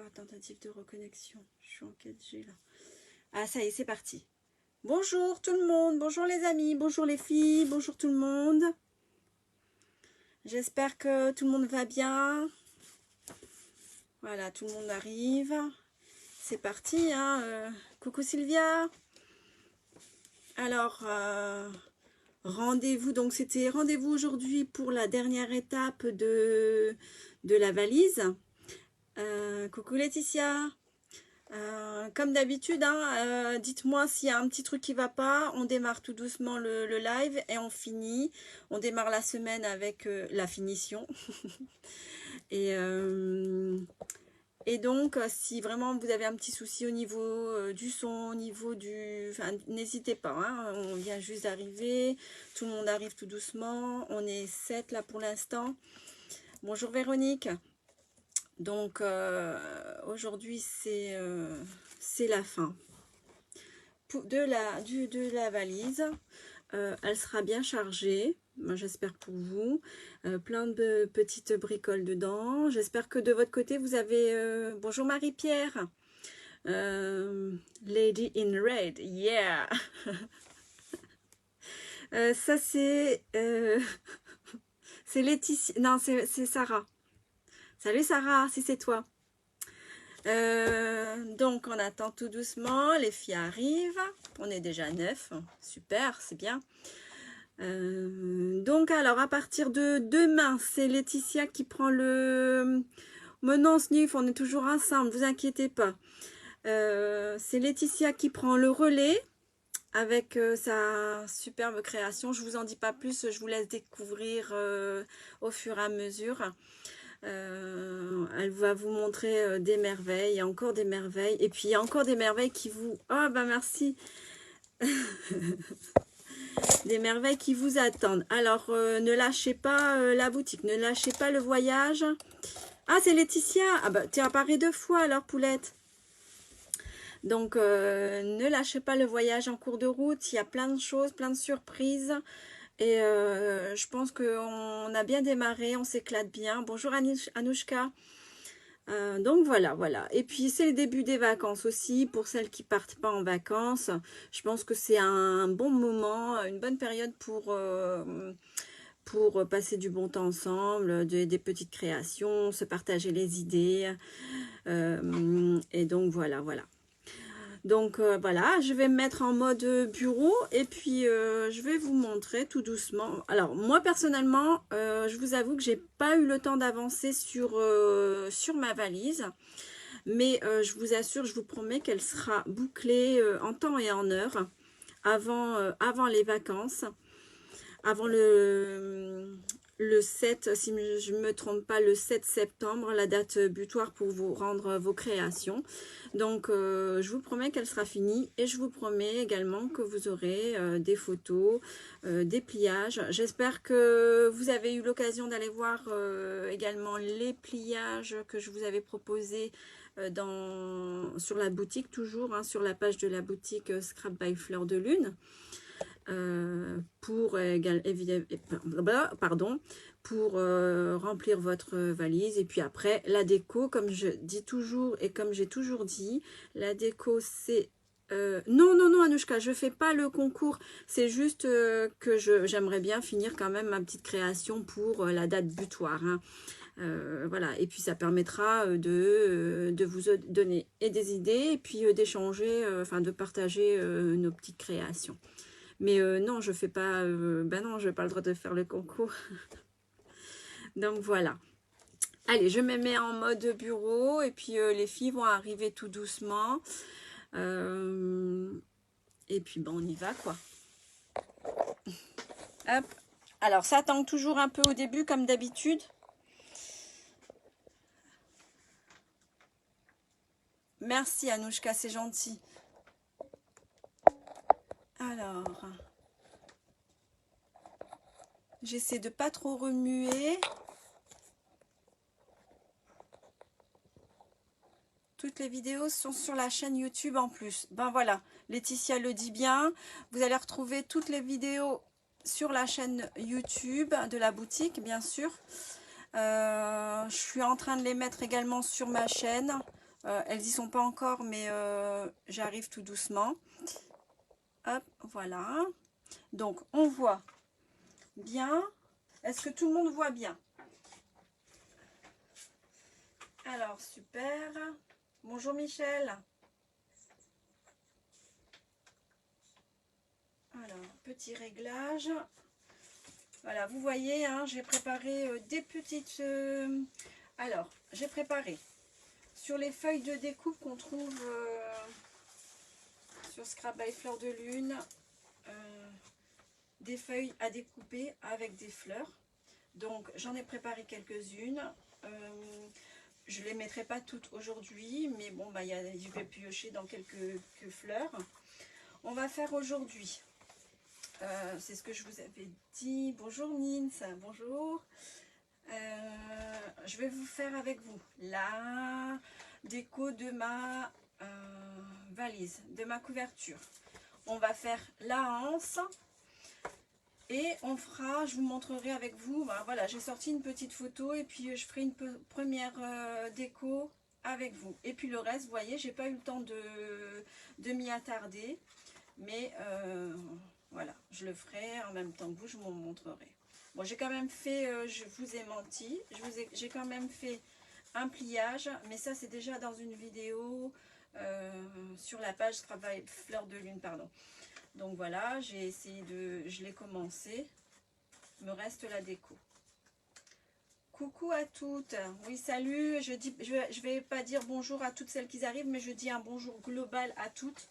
Pourquoi tentative de reconnexion? Je suis en 4G là. Ah, ça y est, c'est parti. Bonjour tout le monde, bonjour les amis, bonjour les filles, bonjour tout le monde. J'espère que tout le monde va bien. Voilà, tout le monde arrive. C'est parti, hein. Coucou Sylvia. Alors, rendez-vous, donc c'était rendez-vous aujourd'hui pour la dernière étape de la valise. Coucou Laetitia. Comme d'habitude, hein, dites-moi s'il y a un petit truc qui va pas. On démarre tout doucement le live et on finit. On démarre la semaine avec la finition. Et donc, si vraiment vous avez un petit souci au niveau du son, au niveau du... Enfin, n'hésitez pas, hein, on vient juste d'arriver. Tout le monde arrive tout doucement. On est 7 là pour l'instant. Bonjour Véronique. Donc, aujourd'hui, c'est la fin de la valise. Elle sera bien chargée, j'espère pour vous. Plein de petites bricoles dedans. J'espère que de votre côté, vous avez... bonjour Marie-Pierre. Lady in Red, yeah. Ça, c'est... c'est Laetitia. Non, c'est Sarah. Salut Sarah, si c'est toi. Donc on attend tout doucement, les filles arrivent, on est déjà 9, super, c'est bien. Donc alors à partir de demain, c'est Laetitia qui prend le... Mais non Sniff, on est toujours ensemble, vous inquiétez pas. C'est Laetitia qui prend le relais avec sa superbe création. Je vous en dis pas plus, je vous laisse découvrir au fur et à mesure. Elle va vous montrer des merveilles, encore des merveilles, et puis il y a encore des merveilles qui vous... Oh bah merci. Des merveilles qui vous attendent. Alors ne lâchez pas la boutique, ne lâchez pas le voyage. Ah c'est Laetitia. Ah bah tu apparais 2 fois alors poulette. Donc ne lâchez pas le voyage en cours de route, il y a plein de choses, plein de surprises. Et je pense qu'on a bien démarré, on s'éclate bien. Bonjour Anouchka. Donc voilà. Et puis c'est le début des vacances aussi, pour celles qui partent pas en vacances. Je pense que c'est un bon moment, une bonne période pour passer du bon temps ensemble, des petites créations, se partager les idées. Et donc voilà. Donc voilà, je vais me mettre en mode bureau et puis je vais vous montrer tout doucement. Alors moi personnellement, je vous avoue que j'ai pas eu le temps d'avancer sur ma valise. Mais je vous assure, je vous promets qu'elle sera bouclée en temps et en heure avant les vacances. Avant le 7, si je ne me trompe pas, le 7 septembre, la date butoir pour vous rendre vos créations. Donc, je vous promets qu'elle sera finie et je vous promets également que vous aurez des photos, des pliages. J'espère que vous avez eu l'occasion d'aller voir également les pliages que je vous avais proposés sur la boutique, toujours hein, sur la page de la boutique Scrap by Fleur de Lune. Pour remplir votre valise. Et puis après la déco, comme je dis toujours et comme j'ai toujours dit, la déco c'est non Anouchka, je fais pas le concours, c'est juste que j'aimerais bien finir quand même ma petite création pour la date butoir hein. Voilà, et puis ça permettra de vous donner et des idées et puis d'échanger, enfin de partager nos petites créations. Mais non, je fais pas. Ben non, je n'ai pas le droit de faire le concours. Donc voilà. Allez, je me mets en mode bureau et puis les filles vont arriver tout doucement. Et puis bon, on y va quoi. Hop. Alors ça tangue toujours un peu au début comme d'habitude. Merci Anouchka, c'est gentil. Alors, j'essaie de pas trop remuer. Toutes les vidéos sont sur la chaîne YouTube en plus. Ben voilà, Laetitia le dit bien. Vous allez retrouver toutes les vidéos sur la chaîne YouTube de la boutique, bien sûr. Je suis en train de les mettre également sur ma chaîne. Elles y sont pas encore, mais j'arrive tout doucement. Hop, voilà. Donc, on voit bien. Est-ce que tout le monde voit bien? Alors, super. Bonjour Michel. Alors, petit réglage. Voilà, vous voyez, hein, j'ai préparé des petites... alors, j'ai préparé sur les feuilles de découpe qu'on trouve sur Scrap by Fleur de Lune, des feuilles à découper avec des fleurs. Donc, j'en ai préparé quelques-unes. Je ne les mettrai pas toutes aujourd'hui, mais bon, bah, je vais piocher dans quelques fleurs. On va faire aujourd'hui, c'est ce que je vous avais dit. Bonjour Nins, bonjour. Je vais vous faire avec vous la déco de ma valise, de ma couverture. On va faire la anse et on fera, je vous montrerai avec vous, ben voilà, j'ai sorti une petite photo et puis je ferai une première déco avec vous. Et puis le reste, vous voyez, j'ai pas eu le temps de m'y attarder, mais voilà, je le ferai en même temps que vous, je vous montrerai. Bon, j'ai quand même fait, je vous ai menti, j'ai quand même fait un pliage, mais ça c'est déjà dans une vidéo sur la page Travail Fleur de Lune, pardon. Donc voilà, j'ai essayé je l'ai commencé, il me reste la déco. Coucou à toutes, oui salut, je vais pas dire bonjour à toutes celles qui arrivent, mais je dis un bonjour global à toutes,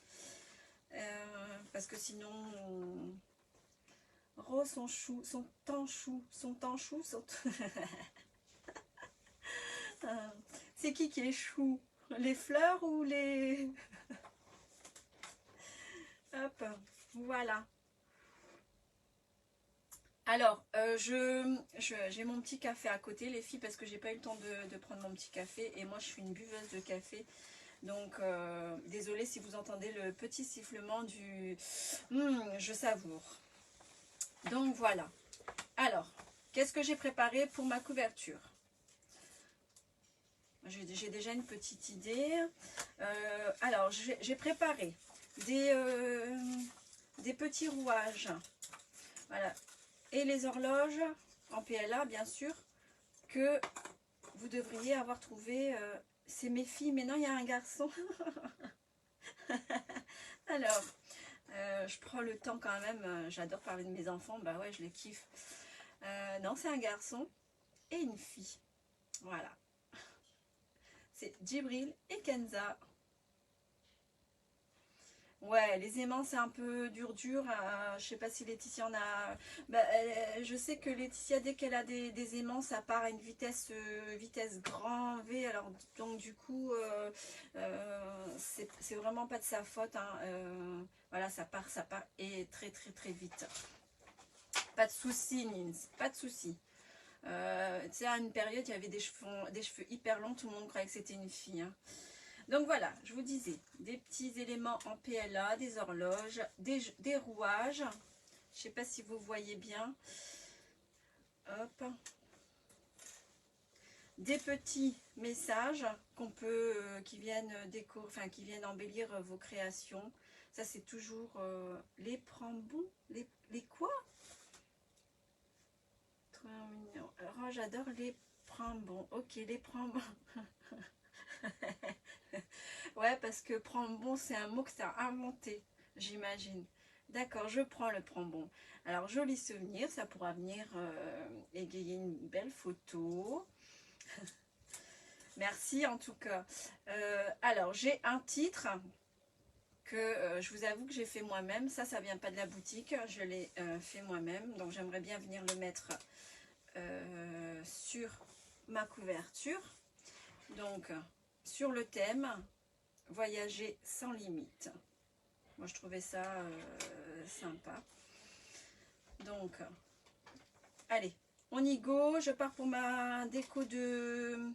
parce que sinon... Rose, son chou, son tanchou, c'est qui est chou? Les fleurs ou les... Hop, voilà. Alors, j'ai mon petit café à côté, les filles, parce que j'ai pas eu le temps de prendre mon petit café. Et moi, je suis une buveuse de café. Donc, désolée si vous entendez le petit sifflement du... je savoure. Donc, voilà. Alors, qu'est-ce que j'ai préparé pour ma couverture? J'ai déjà une petite idée. Alors, j'ai préparé des petits rouages. Voilà. Et les horloges en PLA, bien sûr, que vous devriez avoir trouvé. C'est mes filles, mais non, il y a un garçon. Alors, je prends le temps quand même. J'adore parler de mes enfants. Bah ouais, je les kiffe. Non, c'est un garçon et une fille. Voilà. C'est Djibril et Kenza. Ouais, les aimants c'est un peu dur. Je sais pas si Laetitia en a. Bah, je sais que Laetitia, dès qu'elle a des aimants, ça part à une vitesse, vitesse grand V. Alors, donc, du coup, c'est vraiment pas de sa faute, hein. Voilà, ça part et très, très, très vite. Pas de souci, Nins, pas de souci. Tu sais, à une période, il y avait des cheveux hyper longs, tout le monde croyait que c'était une fille, hein. Donc voilà, je vous disais, des petits éléments en PLA, des horloges, des rouages. Je ne sais pas si vous voyez bien. Hop. Des petits messages qu'on peut, qui viennent qui viennent embellir vos créations. Ça c'est toujours les prambons, les quoi? Trop mignon. Alors j'adore les prambons. Ok, les prambons. Ouais, parce que prambon, c'est un mot que tu as inventé, j'imagine. D'accord, je prends le prambon. Alors, joli souvenir, ça pourra venir égayer une belle photo. Merci en tout cas. Alors, j'ai un titre que je vous avoue que j'ai fait moi-même. Ça vient pas de la boutique, je l'ai fait moi-même. Donc, j'aimerais bien venir le mettre sur ma couverture. Donc, sur le thème voyager sans limite. Moi je trouvais ça sympa. Donc allez, on y go. Je pars pour ma déco de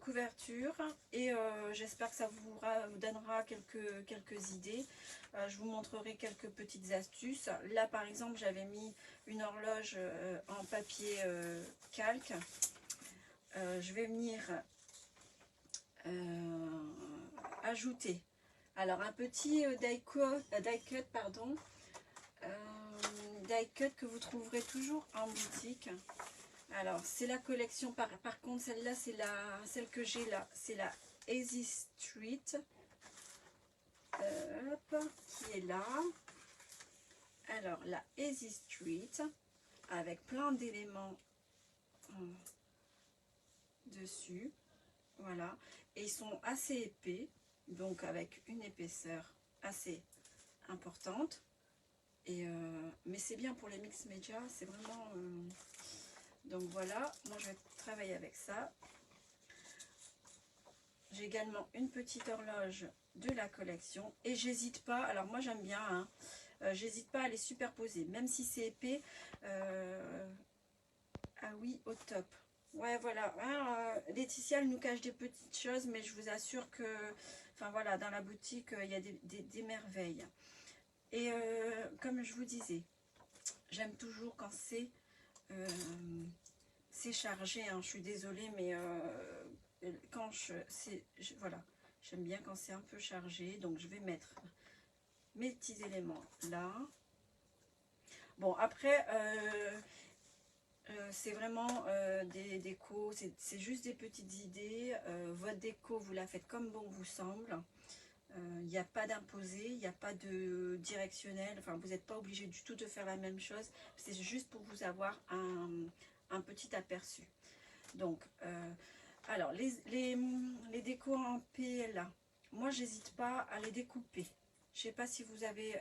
couverture et j'espère que ça vous donnera quelques idées. Je vous montrerai quelques petites astuces. Là par exemple j'avais mis une horloge en papier calque. Je vais venir ajouter. Alors un petit die cut, pardon, die cut que vous trouverez toujours en boutique. Alors c'est la collection, par contre celle-là c'est celle que j'ai là, c'est la Easy Street, qui est là. Alors la Easy Street avec plein d'éléments dessus, voilà, et ils sont assez épais, donc avec une épaisseur assez importante, et mais c'est bien pour les mix médias, c'est vraiment donc voilà, moi je vais travailler avec ça. J'ai également une petite horloge de la collection, et j'hésite pas, alors moi j'aime bien, hein, j'hésite pas à les superposer, même si c'est épais. Ah oui, au top. Ouais, voilà. Alors, Laetitia, elle nous cache des petites choses, mais je vous assure que, enfin voilà, dans la boutique, il y a des merveilles. Et comme je vous disais, j'aime toujours quand c'est chargé, hein, je suis désolée, mais quand voilà, j'aime bien quand c'est un peu chargé, donc je vais mettre mes petits éléments là. Bon, après, c'est vraiment des décos, c'est juste des petites idées. Votre déco, vous la faites comme bon vous semble. Il n'y a pas d'imposé, il n'y a pas de directionnel. Enfin, vous n'êtes pas obligé du tout de faire la même chose. C'est juste pour vous avoir un petit aperçu. Donc, alors, les décos en PLA, moi, j'hésite pas à les découper. Je sais pas si vous avez,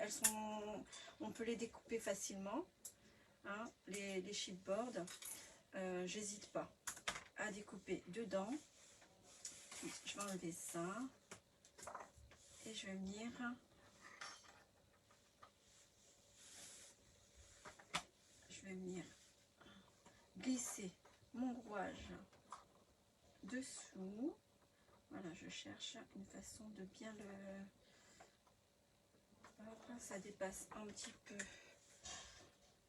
on peut les découper facilement. Hein, les chipboards, j'hésite pas à découper dedans. Je vais enlever ça et je vais venir glisser mon rouage dessous. Voilà, je cherche une façon de bien le... Hop, ça dépasse un petit peu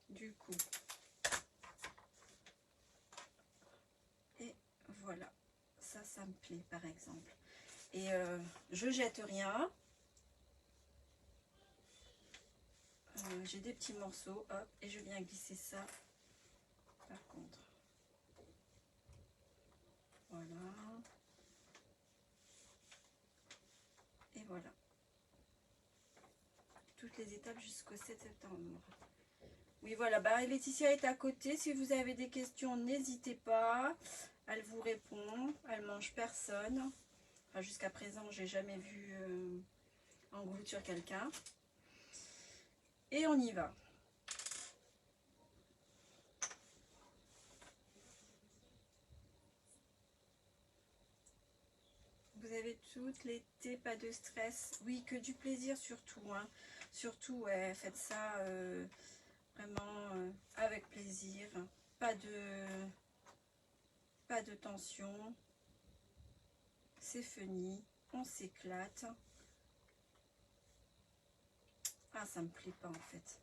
du coup. Et voilà, ça me plaît par exemple. Et je jette rien. J'ai des petits morceaux, hop, et je viens glisser ça par contre. Voilà. Et voilà. Toutes les étapes jusqu'au 7 septembre. Oui, voilà, bah, Laetitia est à côté. Si vous avez des questions, n'hésitez pas. Elle vous répond. Elle mange personne. Enfin, jusqu'à présent, j'ai jamais vu engloutir quelqu'un. Et on y va. Vous avez toute l'été, pas de stress. Oui, que du plaisir surtout. Hein. Surtout, ouais, faites ça vraiment avec plaisir. Pas de tension. C'est funny. On s'éclate. Ah, ça me plaît pas en fait.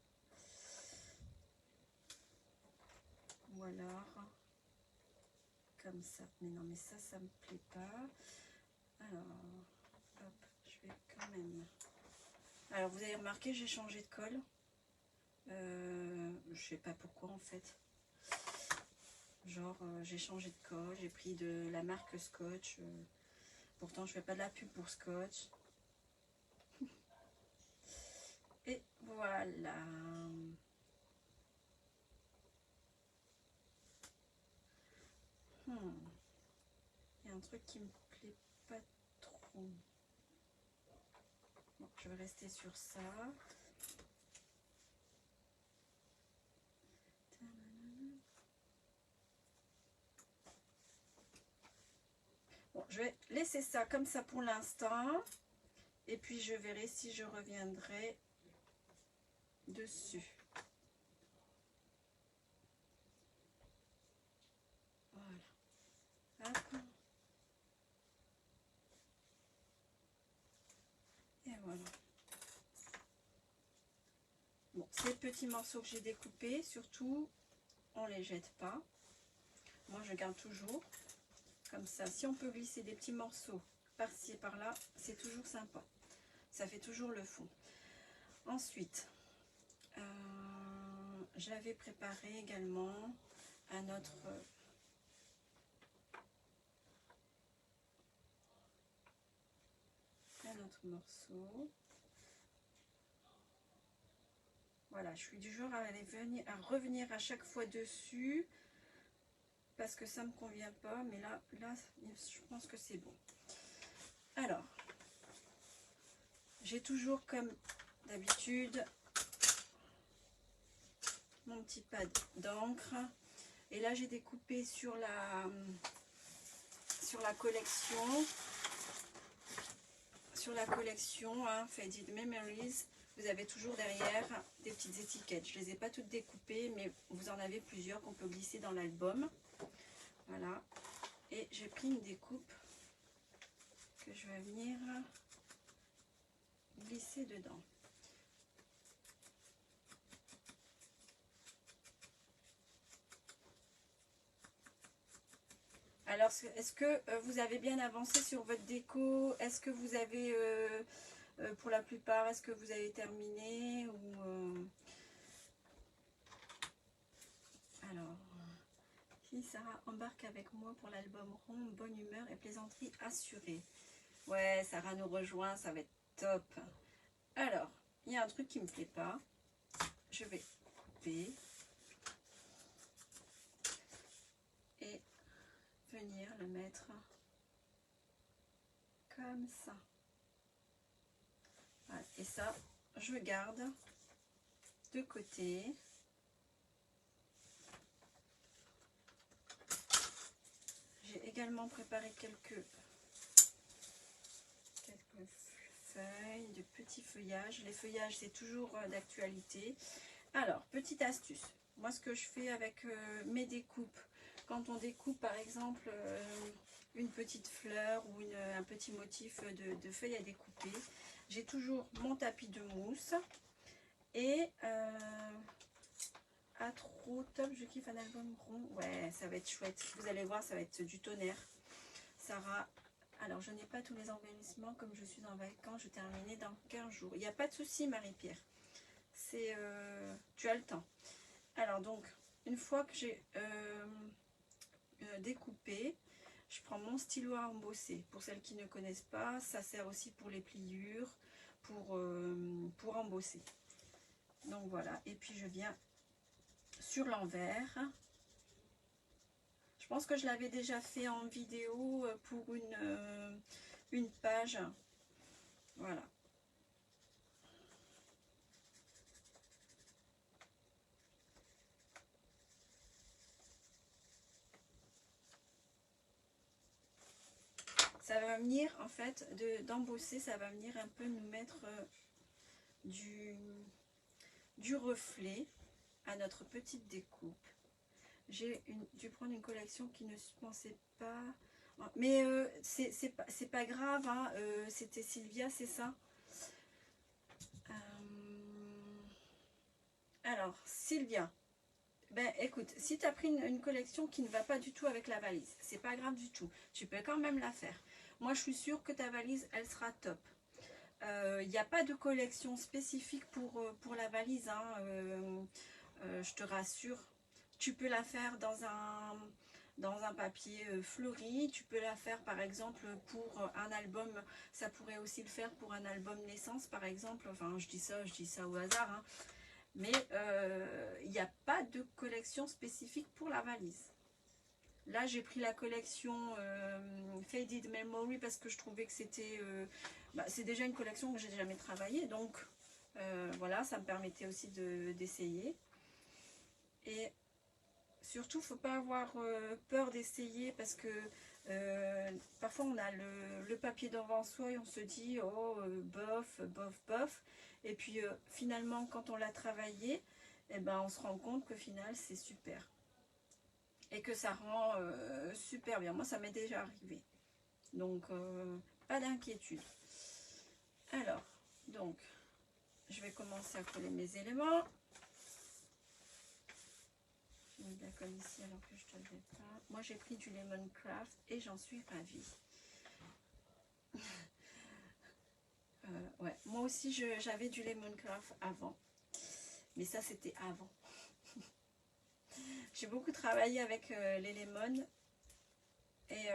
Ou alors, comme ça. Mais non, mais ça me plaît pas. Alors, hop, je vais quand même... Alors, vous avez remarqué, j'ai changé de colle. Je sais pas pourquoi en fait. Genre, j'ai changé de colle, j'ai pris de la marque Scotch. Pourtant, je fais pas de la pub pour Scotch. Et voilà. Il y a un truc qui me plaît pas trop. Bon, je vais rester sur ça. Bon, je vais laisser ça comme ça pour l'instant. Et puis, je verrai si je reviendrai dessus. Voilà. Hop. Et voilà. Bon, ces petits morceaux que j'ai découpés, surtout, on les jette pas. Moi, je garde toujours. Comme ça, si on peut glisser des petits morceaux par-ci et par-là, c'est toujours sympa. Ça fait toujours le fond. Ensuite, j'avais préparé également un autre morceau. Voilà, je suis du genre à revenir à chaque fois dessus parce que ça me convient pas, mais là je pense que c'est bon. Alors, j'ai toujours comme d'habitude mon petit pad d'encre, et là j'ai découpé sur la collection hein, Faded Memories. Vous avez toujours derrière des petites étiquettes. Je ne les ai pas toutes découpées, mais vous en avez plusieurs qu'on peut glisser dans l'album. Voilà. Et j'ai pris une découpe que je vais venir glisser dedans. Alors, est-ce que vous avez bien avancé sur votre déco? Est-ce que vous avez, pour la plupart, est-ce que vous avez terminé ou Alors, si Sarah embarque avec moi pour l'album rond, bonne humeur et plaisanterie assurée. Ouais, Sarah nous rejoint, ça va être top. Alors, il y a un truc qui me plaît pas. Je vais couper et venir le mettre comme ça. Voilà. Et ça, je garde de côté. J'ai également préparé quelques feuilles, de petits feuillages. Les feuillages, c'est toujours d'actualité. Alors, petite astuce. Moi, ce que je fais avec mes découpes, quand on découpe par exemple une petite fleur ou un petit motif de feuilles à découper, j'ai toujours mon tapis de mousse et trop top, je kiffe un album rond. Ouais, ça va être chouette. Vous allez voir, ça va être du tonnerre. Sarah, alors je n'ai pas tous les embellissements comme je suis en vacances, je terminais dans 15 jours. Il n'y a pas de souci, Marie-Pierre. C'est tu as le temps. Alors donc, une fois que j'ai découpé, je prends mon stylo à embosser. Pour celles qui ne connaissent pas, ça sert aussi pour les pliures, pour embosser. Donc voilà, et puis je viens sur l'envers. Je pense que je l'avais déjà fait en vidéo pour une page. Voilà. Ça va venir, en fait, d'embosser, ça va venir un peu nous mettre du reflet à notre petite découpe. J'ai dû prendre une collection qui ne se pensait pas... Mais c'est pas grave, hein, c'était Sylvia, c'est ça. Alors, Sylvia, ben écoute, si tu as pris une collection qui ne va pas du tout avec la valise, c'est pas grave du tout, tu peux quand même la faire. Moi, je suis sûre que ta valise, elle sera top. Il n'y a pas de collection spécifique pour la valise, hein, je te rassure. Tu peux la faire dans un papier fleuri, tu peux la faire par exemple pour un album, ça pourrait aussi le faire pour un album naissance par exemple, enfin je dis ça au hasard, hein. Mais il n'y a pas de collection spécifique pour la valise. Là j'ai pris la collection Faded Memory parce que je trouvais que c'était c'est déjà une collection que j'ai jamais travaillée, donc voilà, ça me permettait aussi d'essayer. Et surtout, faut pas avoir peur d'essayer parce que parfois on a le papier devant soi et on se dit oh bof, bof, bof. Et puis finalement, quand on l'a travaillé, eh ben, on se rend compte qu'au final c'est super. Et que ça rend super bien. Moi, ça m'est déjà arrivé. Donc, pas d'inquiétude. Alors, donc, je vais commencer à coller mes éléments. J'ai mis de la colle ici alors que je ne te le fais pas. Moi, j'ai pris du Lemon Craft et j'en suis ravie. Ouais. Moi aussi, j'avais du Lemoncraft avant. Mais ça, c'était avant. J'ai beaucoup travaillé avec les lemons. Et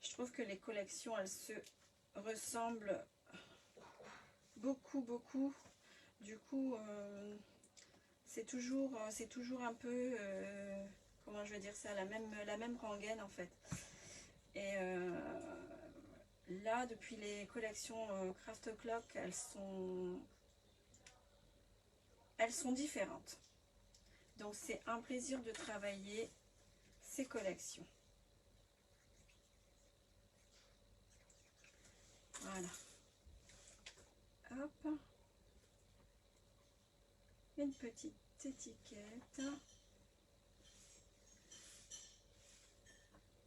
je trouve que les collections, elles se ressemblent beaucoup, beaucoup. Du coup, c'est toujours un peu, comment je vais dire ça, la même rengaine en fait. Et là, depuis les collections Craft Clock, elles sont différentes. Donc c'est un plaisir de travailler ces collections. Voilà. Hop. Une petite étiquette.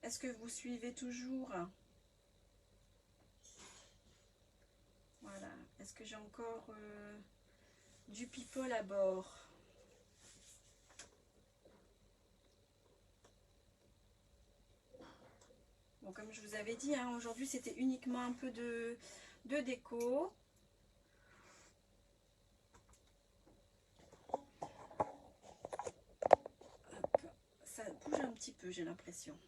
Est-ce que vous suivez toujours? Voilà. Est-ce que j'ai encore du people à bord? Bon, comme je vous avais dit, hein, aujourd'hui c'était uniquement un peu de déco. Hop. Ça bouge un petit peu, j'ai l'impression.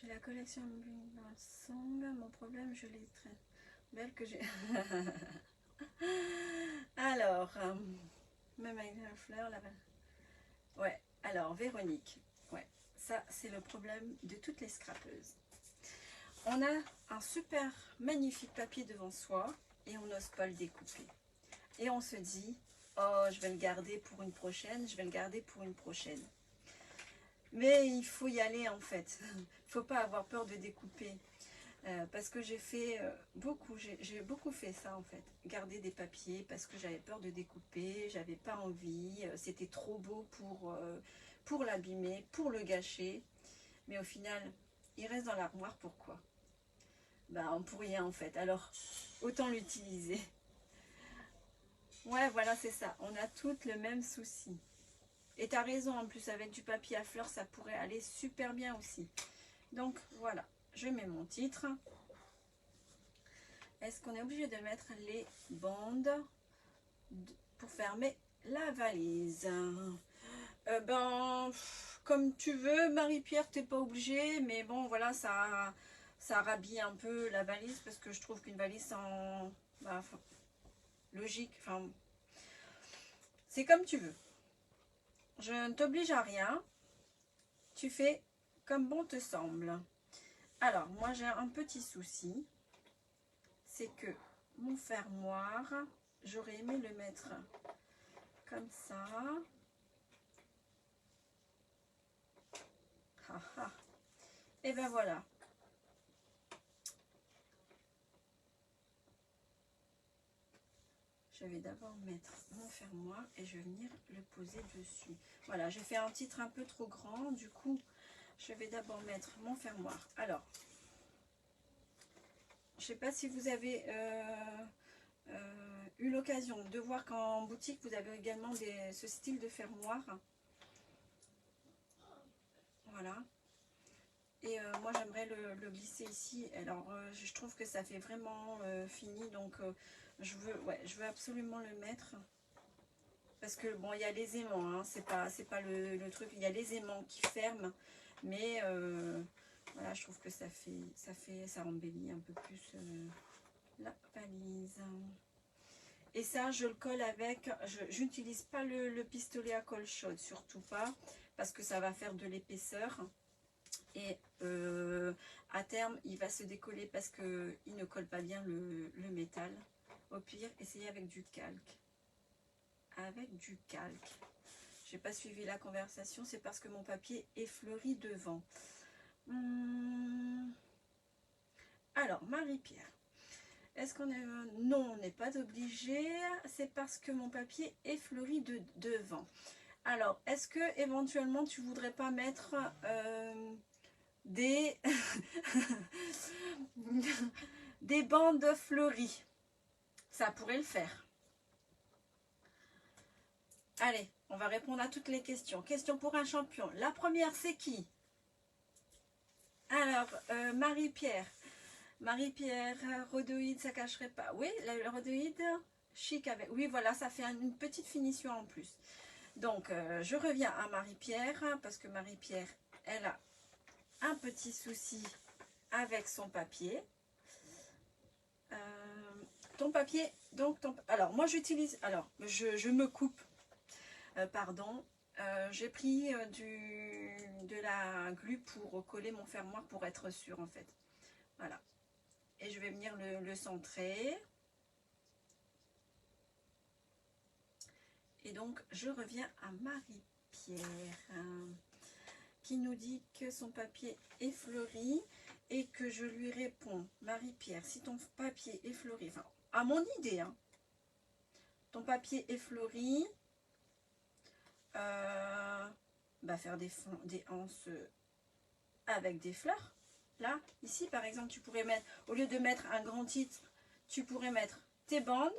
J'ai la collection Song. Mon problème, je l'ai très belle que j'ai. Alors, même avec la fleur, là. Ouais, alors Véronique. Ouais, ça c'est le problème de toutes les scrapeuses. On a un super magnifique papier devant soi et on n'ose pas le découper. Et on se dit, oh, je vais le garder pour une prochaine, je vais le garder pour une prochaine. Mais il faut y aller en fait. Il ne faut pas avoir peur de découper. Parce que j'ai fait j'ai beaucoup fait ça en fait. Garder des papiers parce que j'avais peur de découper, j'avais pas envie. C'était trop beau pour l'abîmer, pour le gâcher. Mais au final, il reste dans l'armoire, pourquoi? Bah, pour rien en fait. Alors, autant l'utiliser. Ouais, voilà, c'est ça. On a toutes le même souci. Et tu as raison, en plus, avec du papier à fleurs, ça pourrait aller super bien aussi. Donc, voilà. Je mets mon titre. Est-ce qu'on est obligé de mettre les bandes pour fermer la valise? Ben, comme tu veux, Marie-Pierre, t'es pas obligée. Mais bon, voilà, ça rhabille un peu la valise parce que je trouve qu'une valise en... Bah, logique, enfin, c'est comme tu veux. Je ne t'oblige à rien. Tu fais comme bon te semble. Alors, moi j'ai un petit souci. C'est que mon fermoir, j'aurais aimé le mettre comme ça. Ah, ah. Et ben voilà. Je vais d'abord mettre mon fermoir et je vais venir le poser dessus. Voilà, j'ai fait un titre un peu trop grand. Du coup, je vais d'abord mettre mon fermoir. Alors, je ne sais pas si vous avez eu l'occasion de voir qu'en boutique, vous avez également ce style de fermoir. Voilà. Et moi, j'aimerais le glisser ici. Alors, je trouve que ça fait vraiment fini. Donc, je veux absolument le mettre. Parce que, bon, il y a les aimants. Hein, c'est pas le truc. Il y a les aimants qui ferment. Mais, voilà, je trouve que ça embellit un peu plus la valise. Et ça, je le colle avec... Je n'utilise pas le pistolet à colle chaude. Surtout pas. Parce que ça va faire de l'épaisseur. Et à terme il va se décoller parce que il ne colle pas bien le métal. Au pire, essayez avec du calque. Avec du calque. J'ai pas suivi la conversation, c'est parce que mon papier est fleuri devant. Alors, Marie-Pierre, est-ce qu'on est... Non, on n'est pas obligé. C'est parce que mon papier est fleuri devant. Alors, est-ce que éventuellement tu voudrais pas mettre des des bandes fleuries? Ça pourrait le faire. Allez, on va répondre à toutes les questions. Question pour un champion. La première, c'est qui? Alors, Marie-Pierre. Marie-Pierre, rhodoïde, ça cacherait pas. Oui, le rhodoïde, chic avec. Oui, voilà, ça fait une petite finition en plus. Donc, je reviens à Marie-Pierre, parce que Marie-Pierre, elle a un petit souci avec son papier. Ton papier, donc, alors, moi, j'utilise, alors, je me coupe, pardon, j'ai pris de la glu pour coller mon fermoir pour être sûr, en fait. Voilà. Et je vais venir le centrer. Et donc, je reviens à Marie-Pierre, qui nous dit que son papier est fleuri et que je lui réponds, Marie-Pierre, si ton papier est fleuri, enfin, à mon idée, hein, ton papier est fleuri, faire des anses avec des fleurs. Là, ici, par exemple, tu pourrais mettre, au lieu de mettre un grand titre, tu pourrais mettre tes bandes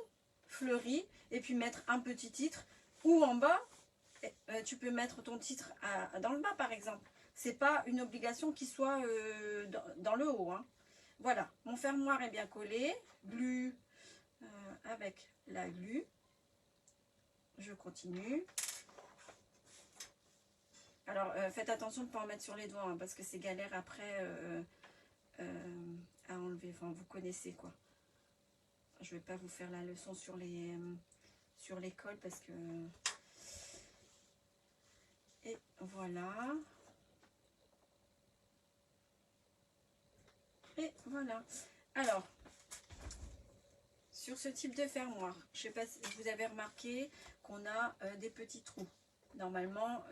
fleuries et puis mettre un petit titre, ou en bas, tu peux mettre ton titre dans le bas, par exemple. C'est pas une obligation qu'il soit dans le haut, hein. Voilà, mon fermoir est bien collé, glu avec la glu. Je continue. Alors, faites attention de ne pas en mettre sur les doigts, hein, parce que c'est galère après à enlever. Enfin, vous connaissez, quoi. Je ne vais pas vous faire la leçon sur l'école, parce que... Et voilà. Et voilà. Alors, sur ce type de fermoir, je ne sais pas si vous avez remarqué qu'on a des petits trous. Normalement,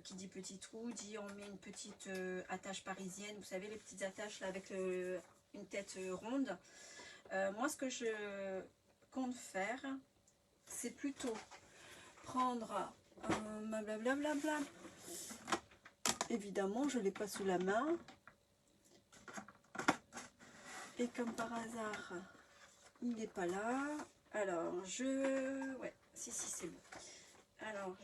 qui dit petit trou, dit on met une petite attache parisienne. Vous savez, les petites attaches là, avec une tête ronde. Moi, ce que je compte faire, c'est plutôt prendre ma blablabla. Évidemment, je ne l'ai pas sous la main. Et comme par hasard, il n'est pas là. Alors, ouais, si, c'est bon. Alors,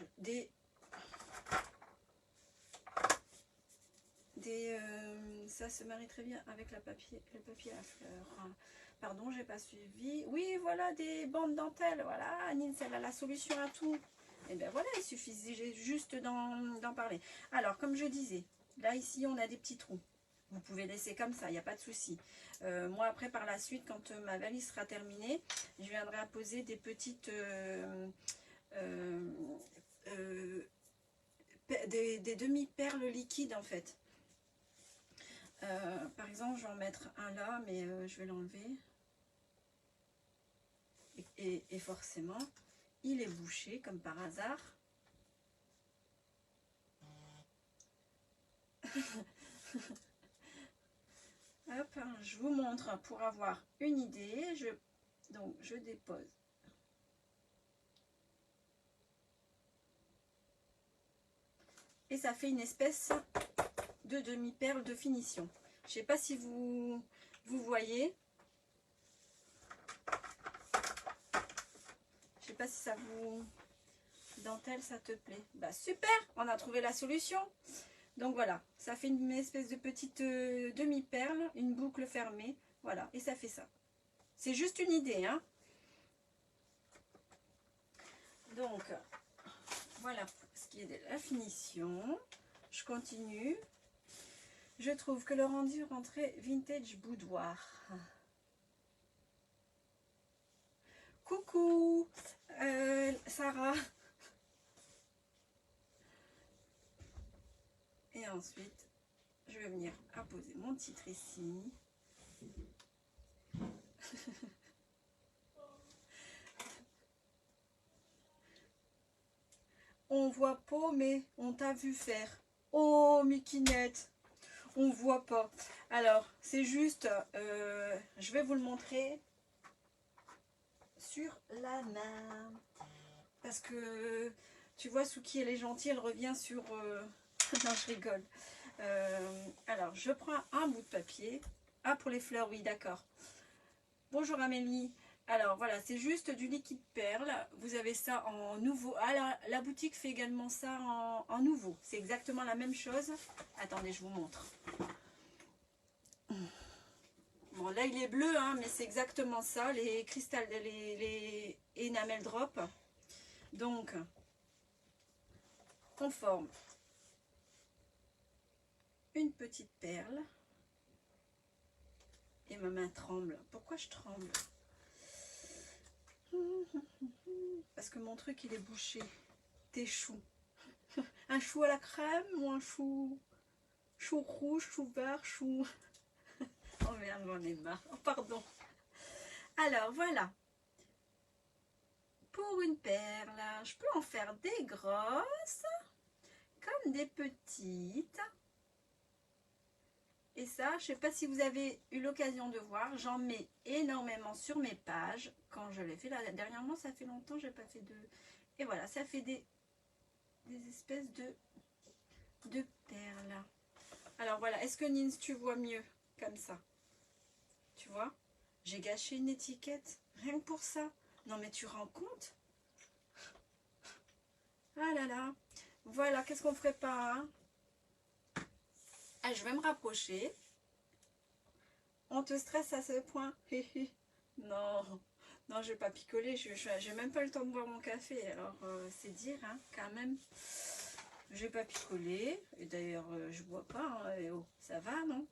ça se marie très bien avec le papier à fleurs. Pardon, j'ai pas suivi. Oui, voilà, des bandes dentelles. Voilà, Anine, elle a la solution à tout. Et bien voilà, il suffisait juste d'en parler. Alors, comme je disais, là, ici, on a des petits trous. Vous pouvez laisser comme ça, il n'y a pas de souci. Moi, après, par la suite, quand ma valise sera terminée, je viendrai apposer des petites... des demi-perles liquides, en fait. Par exemple, je vais en mettre un là, mais je vais l'enlever. Et forcément, il est bouché, comme par hasard. Hop, je vous montre pour avoir une idée. Donc, je dépose. Et ça fait une espèce de demi-perle de finition. Je ne sais pas si vous voyez. Je ne sais pas si ça vous... Dentelle, ça te plaît? Bah super, on a trouvé la solution. Donc voilà, ça fait une espèce de petite demi-perle, une boucle fermée. Voilà, et ça fait ça. C'est juste une idée, hein. Donc, voilà ce qui est de la finition. Je continue. Je trouve que le rendu rentrait vintage boudoir. Coucou Sarah. Et ensuite, je vais venir apposer mon titre ici. On voit pas, mais on t'a vu faire. Oh, Mikinette, on voit pas. Alors, c'est juste, je vais vous le montrer sur la main. Parce que, tu vois, Souki, elle est gentille, elle revient sur... non, je rigole. Alors, je prends un bout de papier. Ah, pour les fleurs, oui, d'accord. Bonjour Amélie. Alors voilà, c'est juste du liquide perle. Vous avez ça en nouveau. Ah, la boutique fait également ça en nouveau. C'est exactement la même chose. Attendez, je vous montre. Bon, là il est bleu, hein, mais c'est exactement ça, les cristal, les enamel drop. Donc, on forme une petite perle. Et ma main tremble. Pourquoi je tremble? Parce que mon truc il est bouché. Des choux. Un chou à la crème ou un chou rouge, chou vert, chou... Oh merde, j'en ai marre. Oh, pardon. Alors voilà. Pour une perle, je peux en faire des grosses comme des petites. Et ça, je ne sais pas si vous avez eu l'occasion de voir, j'en mets énormément sur mes pages. Quand je l'ai fait là, dernièrement, ça fait longtemps, j'ai pas fait de... Et voilà, ça fait des espèces de perles. Alors voilà, est-ce que Nins, tu vois mieux comme ça? Tu vois? J'ai gâché une étiquette, rien que pour ça. Non mais tu rends compte? Ah là là. Voilà, qu'est-ce qu'on ferait pas, hein? Ah, je vais me rapprocher. On te stresse à ce point? Non, non, je vais pas picoler. J'ai même pas le temps de boire mon café. Alors, c'est dire, hein, quand même. Je vais pas picoler. Et d'ailleurs, je bois pas. Hein, et oh, ça va, non?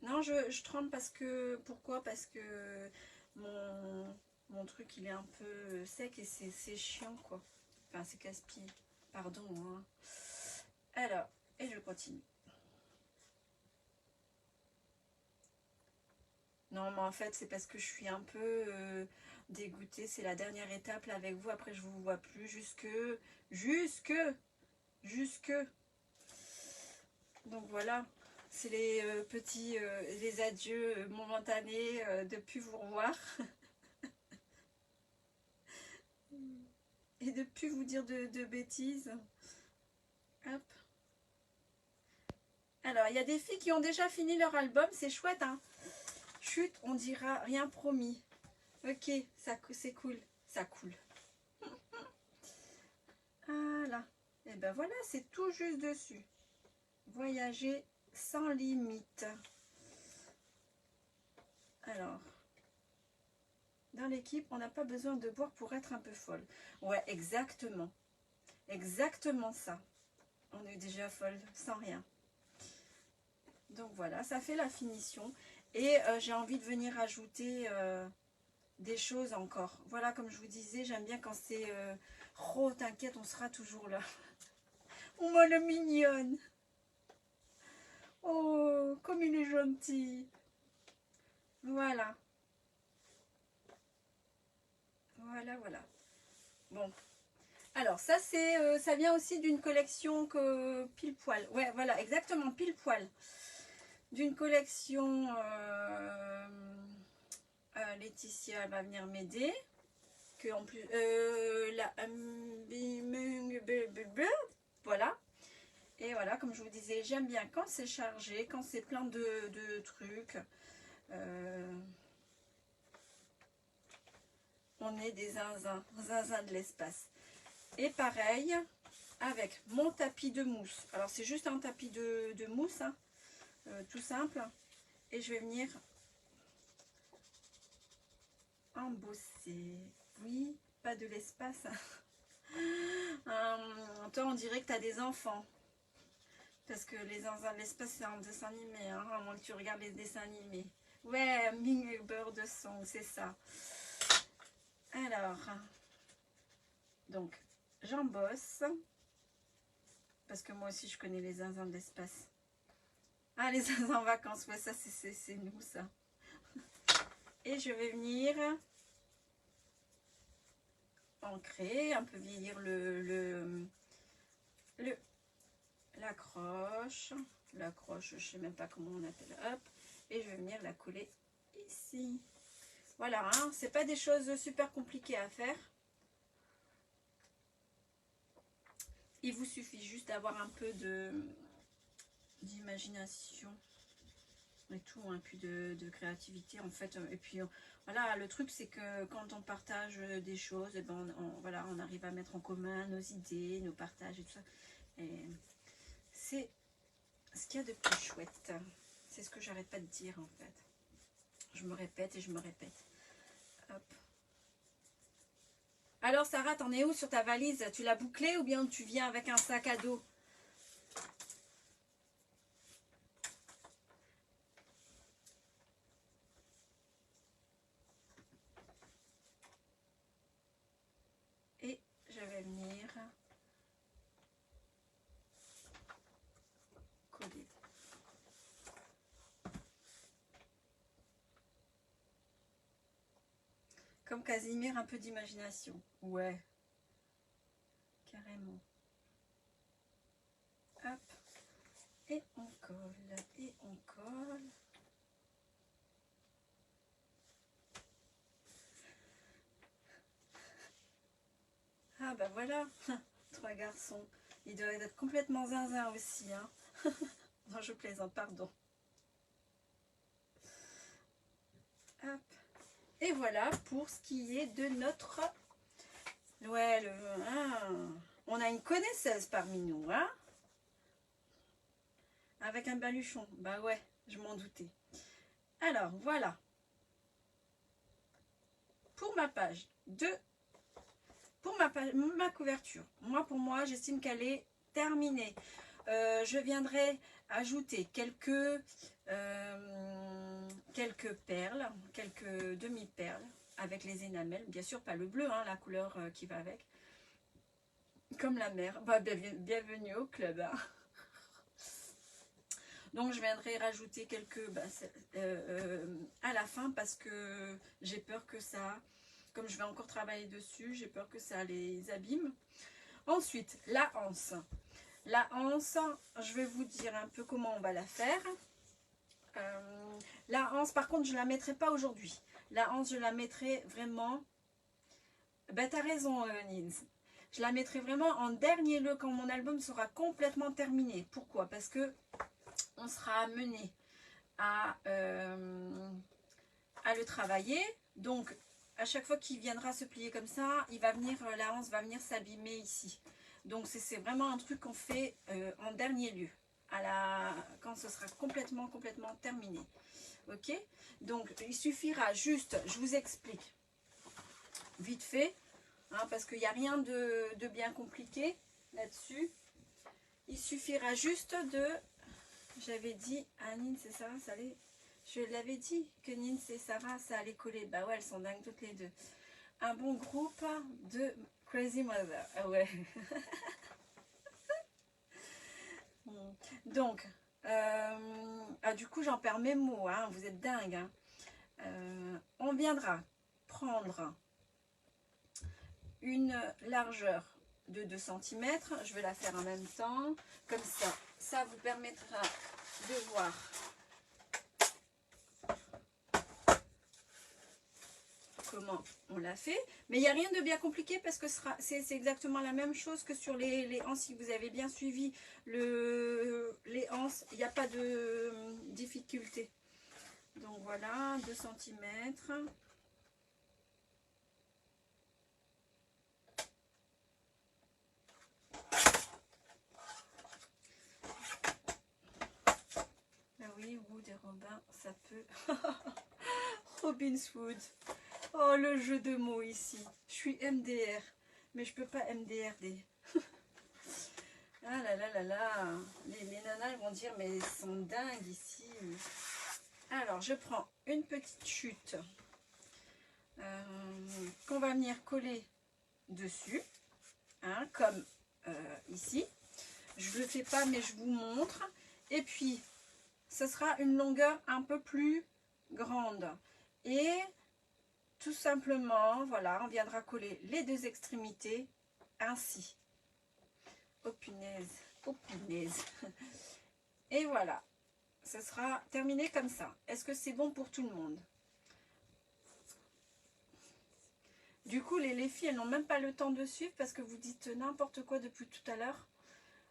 Non, je tremble parce que... Pourquoi? Parce que mon truc, il est un peu sec et c'est chiant, quoi. Enfin, c'est casse-pied. Pardon, hein. Alors, et je continue. Non, mais en fait, c'est parce que je suis un peu dégoûtée. C'est la dernière étape là avec vous. Après, je vous vois plus jusque. Donc voilà, c'est les petits, les adieux momentanés de plus vous revoir et de plus vous dire de bêtises. Hop. Alors, il y a des filles qui ont déjà fini leur album. C'est chouette, hein. Chut, on dira rien promis. Ok, ça c'est cool. Ça coule. Voilà. Et ben voilà, c'est tout juste dessus. Voyager sans limite. Alors, dans l'équipe, on n'a pas besoin de boire pour être un peu folle. Ouais, exactement. Exactement ça. On est déjà folle, sans rien. Donc voilà, ça fait la finition. Et j'ai envie de venir ajouter des choses encore. Voilà, comme je vous disais, j'aime bien quand c'est... Oh, t'inquiète, on sera toujours là. Oh, moi, le mignonne. Oh, comme il est gentil. Voilà. Voilà. Bon. Alors, ça, ça vient aussi d'une collection que pile poil. Ouais, voilà, exactement, pile poil. D'une collection... Laetitia va venir m'aider. Que en plus... voilà. Et voilà, comme je vous disais, j'aime bien quand c'est chargé, quand c'est plein de trucs. On est des zinzins de l'espace. Et pareil, avec mon tapis de mousse. Alors, c'est juste un tapis de mousse, hein, tout simple. Et je vais venir embosser. Oui, pas de l'espace. Toi, on dirait que tu as des enfants. Parce que les zinzins de l'espace, c'est un dessin animé, hein, à moins que tu regardes les dessins animés. Ouais, Ming Bird Song, c'est ça. Alors, donc, j'embosse. Parce que moi aussi, je connais les zinzins de l'espace. Ah, les zinzins en vacances, ouais, ça, c'est nous, ça. Et je vais venir ancrer, un peu vieillir l'accroche. L'accroche, je sais même pas comment on appelle. Hop. Et je vais venir la coller ici. Voilà, hein, c'est pas des choses super compliquées à faire. Il vous suffit juste d'avoir un peu d'imagination. et tout, hein, puis de créativité en fait. Et puis voilà, le truc c'est que quand on partage des choses, et ben voilà, on arrive à mettre en commun nos idées, nos partages et tout ça. Et c'est ce qu'il y a de plus chouette. C'est ce que j'arrête pas de dire en fait. Je me répète et je me répète. Hop. Alors Sarah, t'en es où sur ta valise? Tu l'as bouclée ou bien tu viens avec un sac à dos? Et je vais venir coller. Comme Casimir, un peu d'imagination. Ouais, carrément. Hop. Et on colle. Et on colle. Ah bah voilà. Trois garçons. Ils doivent être complètement zinzin aussi. Hein. Non, je plaisante, pardon. Hop. Et voilà pour ce qui est de notre... Ouais, on a une connaisseuse parmi nous, hein. Avec un baluchon. Bah ouais, je m'en doutais. Alors, voilà. Pour ma page de... Pour ma couverture. Pour moi, j'estime qu'elle est terminée. Je viendrai ajouter quelques perles, quelques demi-perles avec les énamels. Bien sûr, pas le bleu, hein, la couleur qui va avec. Comme la mer. Bah, bienvenue au club. Hein. Donc, je viendrai rajouter quelques à la fin parce que j'ai peur que ça, comme je vais encore travailler dessus, j'ai peur que ça les abîme. Ensuite, la anse. La anse, je vais vous dire un peu comment on va la faire. La anse, par contre, je ne la mettrai pas aujourd'hui. La anse, je la mettrai vraiment... Ben, t'as raison, Nins. Je la mettrai vraiment en dernier lieu quand mon album sera complètement terminé. Pourquoi? Parce que on sera amené à le travailler. Donc, à chaque fois qu'il viendra se plier comme ça, il va venir, la anse va venir s'abîmer ici. Donc, c'est vraiment un truc qu'on fait en dernier lieu. Quand ce sera complètement terminé. Ok, donc il suffira juste, je vous explique vite fait, hein, parce qu'il n'y a rien de bien compliqué là-dessus. Il suffira juste de, j'avais dit à Nins et Sarah, ça allait, je l'avais dit que Nins et Sarah, ça allait coller. Bah ouais, elles sont dingues toutes les deux. Un bon groupe de Crazy Mother. Ah ouais. Donc, du coup, j'en perds mes mots, hein, vous êtes dingues. Hein. On viendra prendre une largeur de 2 cm. Je vais la faire en même temps. Comme ça, ça vous permettra de voir comment on l'a fait. Mais il n'y a rien de bien compliqué parce que c'est exactement la même chose que sur les anses. Si vous avez bien suivi les anses, il n'y a pas de difficulté. Donc voilà, 2 cm. Ah oui, Wood et Robin, ça peut. Robin's Wood. Oh, le jeu de mots ici. Je suis MDR, mais je peux pas MDRD. Ah là là là là. Les nanas vont dire, mais ils sont dingues ici. Alors, je prends une petite chute qu'on va venir coller dessus, hein, comme ici. Je ne le fais pas, mais je vous montre. Et puis, ce sera une longueur un peu plus grande. Et tout simplement, voilà, on viendra coller les deux extrémités ainsi. Oh punaise, oh punaise. Et voilà, ce sera terminé comme ça. Est-ce que c'est bon pour tout le monde? Du coup, les filles, elles n'ont même pas le temps de suivre parce que vous dites n'importe quoi depuis tout à l'heure.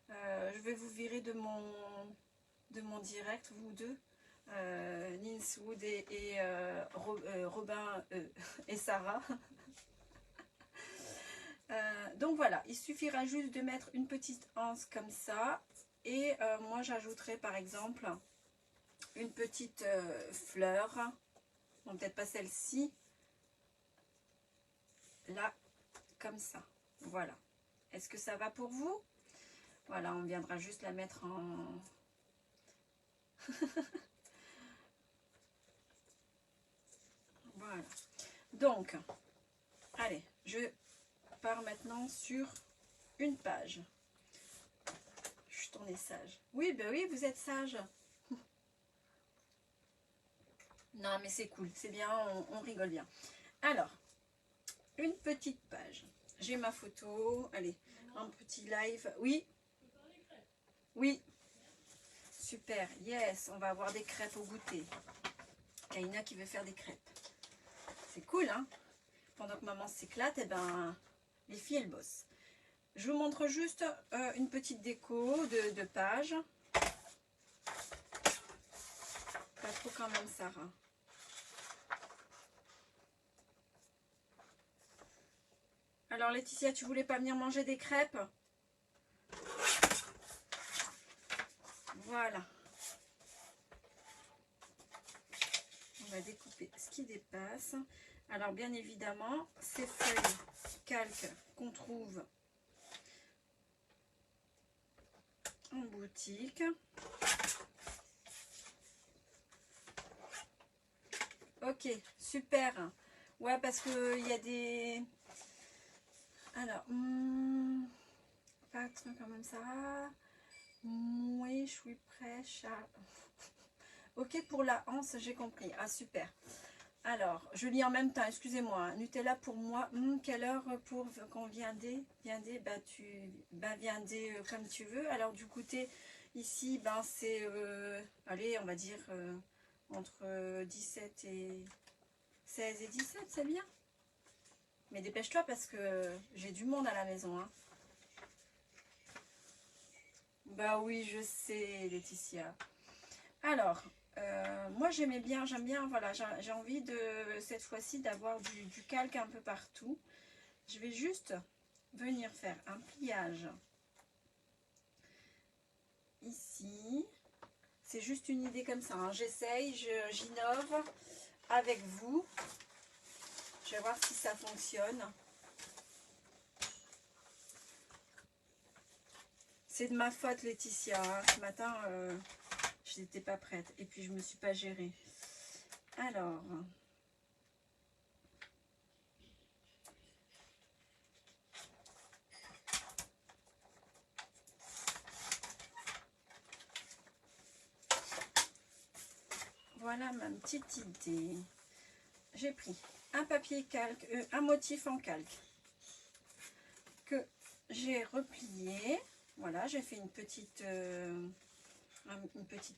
Je vais vous virer de mon direct, vous deux. Ninswood et Robin et Sarah. Donc voilà, il suffira juste de mettre une petite anse comme ça. Et moi j'ajouterai par exemple une petite fleur. Bon, peut-être pas celle-ci. Là, comme ça. Voilà. Est-ce que ça va pour vous? Voilà, on viendra juste la mettre en... Voilà. Donc, allez, je pars maintenant sur une page. Chut, on est sage. Oui, ben oui, vous êtes sage. Non, mais c'est cool, c'est bien, on rigole bien. Alors, une petite page. J'ai ma photo. Allez, un petit live. Oui, oui. Super, yes, on va avoir des crêpes au goûter. Kaina qui veut faire des crêpes. C'est cool, hein? Pendant que maman s'éclate, et ben, les filles, elles bossent. Je vous montre juste une petite déco de page. Pas trop quand même, Sarah. Alors, Laetitia, tu voulais pas venir manger des crêpes? Voilà. On va découper ce qui dépasse. Alors, bien évidemment, ces feuilles calques qu'on trouve en boutique. Ok, super. Ouais, parce que il y a des... Alors, pas trop quand même ça. Oui, je suis prêt, chat. Ok, pour la hanse, j'ai compris. Ah, super. Alors, je lis en même temps, excusez-moi. Nutella pour moi. Quelle heure pour qu'on viendait? Viendez comme tu veux. Alors, du côté, ici, ben, c'est, allez, on va dire, entre 17 et 16 et 17, c'est bien. Mais dépêche-toi parce que j'ai du monde à la maison, hein. Bah oui, je sais, Laetitia. Alors, moi j'aime bien, voilà, j'ai envie de cette fois-ci d'avoir du calque un peu partout. Je vais juste venir faire un pliage ici. C'est juste une idée comme ça, hein. J'essaye, j'innove avec vous. Je vais voir si ça fonctionne. C'est de ma faute, Laetitia, hein. Ce matin, je n'étais pas prête et puis je me suis pas gérée. Alors, voilà ma petite idée. J'ai pris un papier calque, un motif en calque que j'ai replié. Voilà, j'ai fait une petite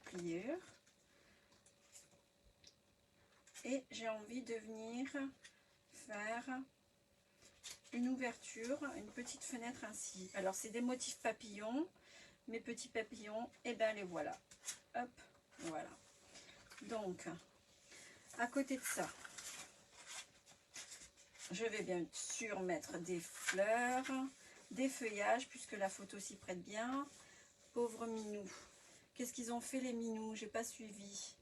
pliure. Et j'ai envie de venir faire une ouverture, une petite fenêtre ainsi. Alors, c'est des motifs papillons. Mes petits papillons, et ben les voilà. Hop, voilà. Donc, à côté de ça, je vais bien sûr mettre des fleurs, des feuillages, puisque la photo s'y prête bien. Pauvres minous. Qu'est-ce qu'ils ont fait les minous? J'ai pas suivi.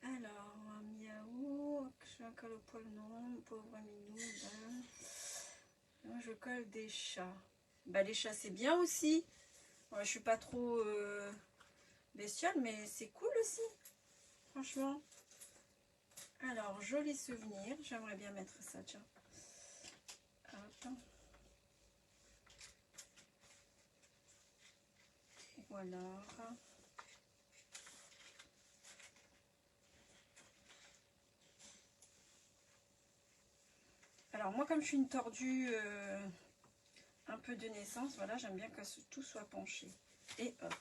Alors, miaou, je suis encore le poil, non, pauvre minou. Ben. Moi, je colle des chats. Bah, les chats, c'est bien aussi. Ouais, je suis pas trop bestiole, mais c'est cool aussi. Franchement. Alors, joli souvenir. J'aimerais bien mettre ça, tiens. Hop. Voilà. Alors, moi, comme je suis une tordue un peu de naissance, voilà, j'aime bien que tout soit penché. Et hop,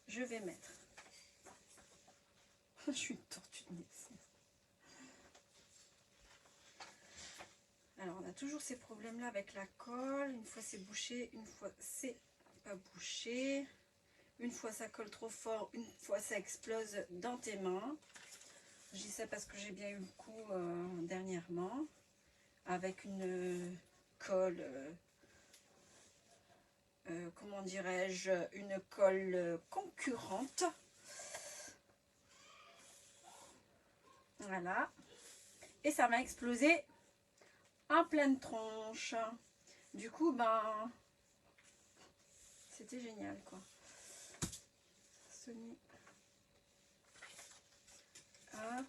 je vais mettre. Je suis une tordue de naissance. Alors, on a toujours ces problèmes-là avec la colle. Une fois, c'est bouché, une fois, c'est pas bouché. Une fois ça colle trop fort, une fois ça explose dans tes mains. Je dis ça parce que j'ai bien eu le coup dernièrement avec une colle, comment dirais-je, une colle concurrente. Voilà. Et ça m'a explosé en pleine tronche. Du coup, ben, c'était génial, quoi. Sony. Hop.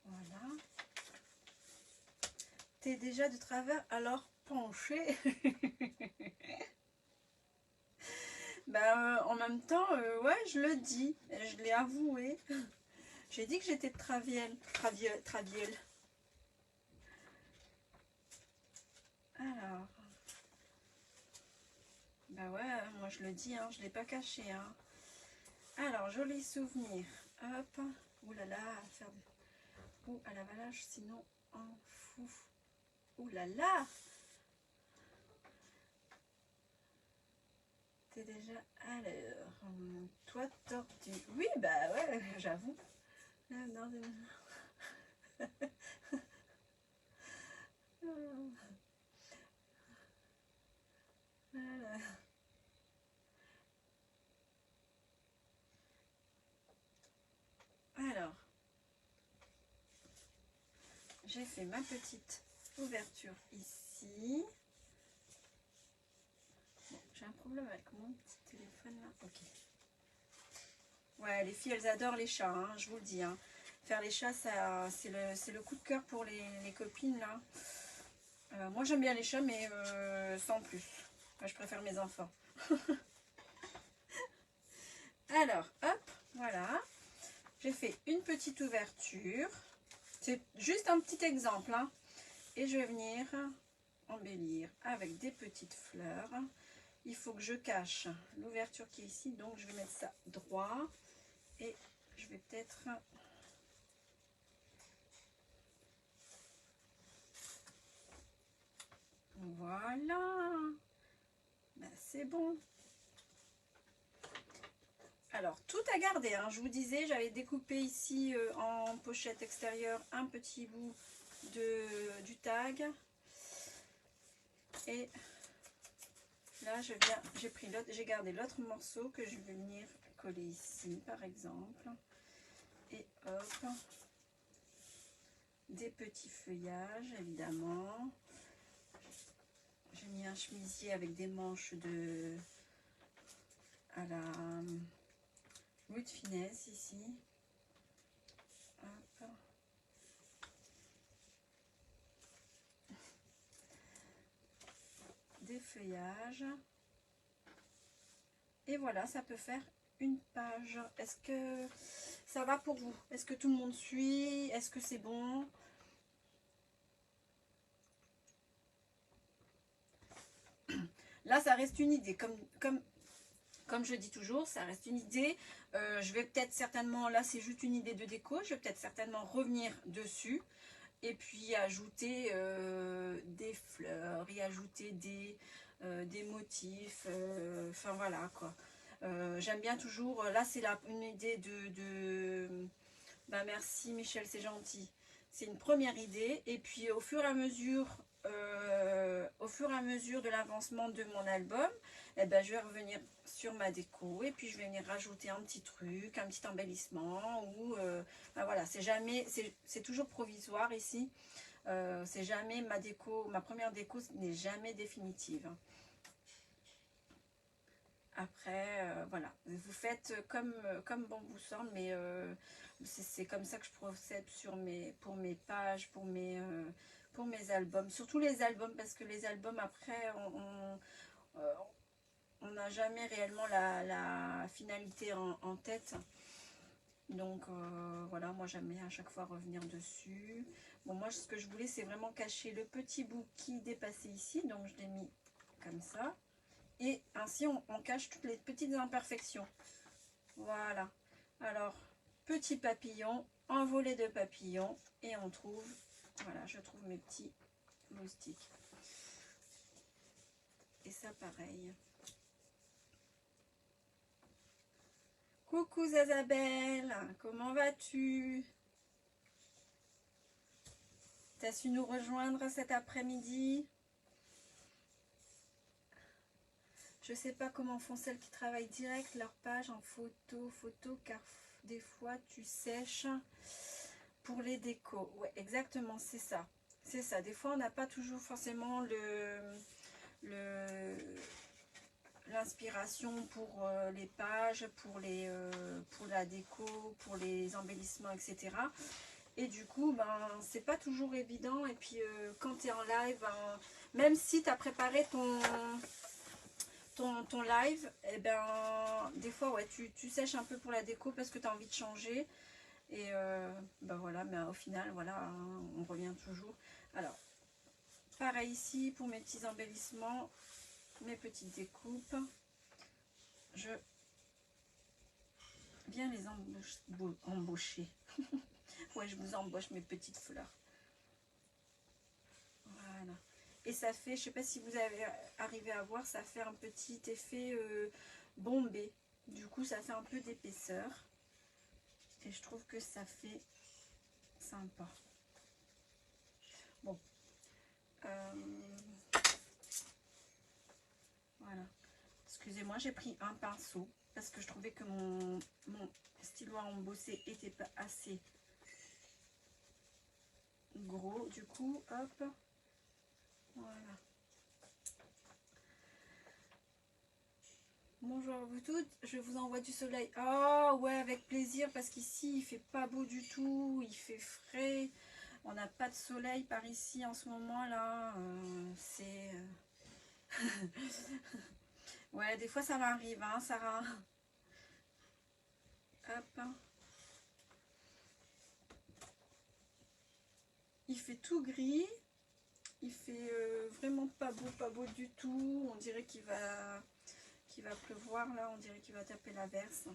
Voilà. T'es déjà de travers, alors penché. Ben, en même temps, ouais, je le dis, je l'ai avoué. J'ai dit que j'étais de Traviel. Traviel. Alors, bah ouais, moi je le dis, hein, je ne l'ai pas caché. Hein. Alors, joli souvenir. Hop. Ouh là là, à faire ou à la valage, sinon en fou. Ouh là là. T'es déjà à l'heure. Toi tordu. Oui, bah ouais, j'avoue. Non, voilà. Alors, j'ai fait ma petite ouverture ici. Bon, j'ai un problème avec mon petit téléphone là. Ok. Ouais, les filles, elles adorent les chats, hein, je vous le dis. Hein. Faire les chats, c'est le coup de cœur pour les copines là. Moi, j'aime bien les chats, mais sans plus. Moi, je préfère mes enfants. Alors, hop, voilà. J'ai fait une petite ouverture. C'est juste un petit exemple. Hein. Et je vais venir embellir avec des petites fleurs. Il faut que je cache l'ouverture qui est ici. Donc, je vais mettre ça droit. Et je vais peut-être... Voilà. Ben, c'est bon. Alors, tout à garder. Hein. Je vous disais, j'avais découpé ici en pochette extérieure un petit bout du tag. Et là, j'ai gardé l'autre morceau que je vais venir coller ici, par exemple. Et hop, des petits feuillages, évidemment. J'ai mis un chemisier avec des manches à la Louis de Finesse ici. Hop. Des feuillages. Et voilà, ça peut faire une page. Est-ce que ça va pour vous? Est-ce que tout le monde suit? Est-ce que c'est bon? Là, ça reste une idée. Comme je dis toujours, ça reste une idée. Je vais peut-être certainement, là c'est juste une idée de déco, je vais peut-être certainement revenir dessus. Et puis ajouter des fleurs, y ajouter des motifs. Enfin voilà quoi. J'aime bien toujours, là c'est une idée bah, merci Michel, c'est gentil. C'est une première idée. Et puis au fur et à mesure de l'avancement de mon album, eh ben, je vais revenir sur ma déco et puis je vais venir rajouter un petit truc, un petit embellissement ou ben voilà, c'est toujours provisoire ici. C'est jamais ma déco, ma première déco n'est jamais définitive. Après, voilà, vous faites comme bon vous semble, mais c'est comme ça que je procède pour mes pages, pour mes albums. Surtout les albums, parce que les albums, après, on n'a jamais réellement la finalité en tête. Donc voilà, moi j'aime bien à chaque fois revenir dessus. Bon, moi ce que je voulais, c'est vraiment cacher le petit bout qui dépassait ici, donc je l'ai mis comme ça. Et ainsi, on cache toutes les petites imperfections. Voilà. Alors, petit papillon, envolé de papillons. Et on trouve, voilà, je trouve mes petits moustiques. Et ça pareil. Coucou Zazabelle, comment vas-tu? T'as su nous rejoindre cet après-midi? Je sais pas comment font celles qui travaillent direct leur page en photo, car des fois tu sèches pour les décos. Ouais, exactement, c'est ça. C'est ça. Des fois, on n'a pas toujours forcément l'inspiration pour les pages, pour la déco, pour les embellissements, etc. Et du coup, ben, c'est pas toujours évident. Et puis, quand tu es en live, ben, même si tu as préparé ton live, et ben, des fois, ouais, tu sèches un peu pour la déco parce que tu as envie de changer. Et ben voilà, mais au final, voilà, hein, on revient toujours. Alors, pareil ici pour mes petits embellissements, mes petites découpes. Je viens les embaucher. Ouais, je vous embauche mes petites fleurs. Voilà. Et ça fait, je sais pas si vous avez arrivé à voir, ça fait un petit effet bombé. Du coup, ça fait un peu d'épaisseur. Et je trouve que ça fait sympa. Bon. Voilà. Excusez-moi, j'ai pris un pinceau parce que je trouvais que mon stylo à embosser était pas assez gros. Du coup, hop. Voilà. Bonjour à vous toutes, je vous envoie du soleil. Ah ouais, avec plaisir, parce qu'ici il fait pas beau du tout, il fait frais. On n'a pas de soleil par ici en ce moment là. C'est... ouais, des fois ça m'arrive, hein, Sarah. Hop. Il fait tout gris. Il fait vraiment pas beau du tout. On dirait qu'il va pleuvoir là, on dirait qu'il va taper l'averse.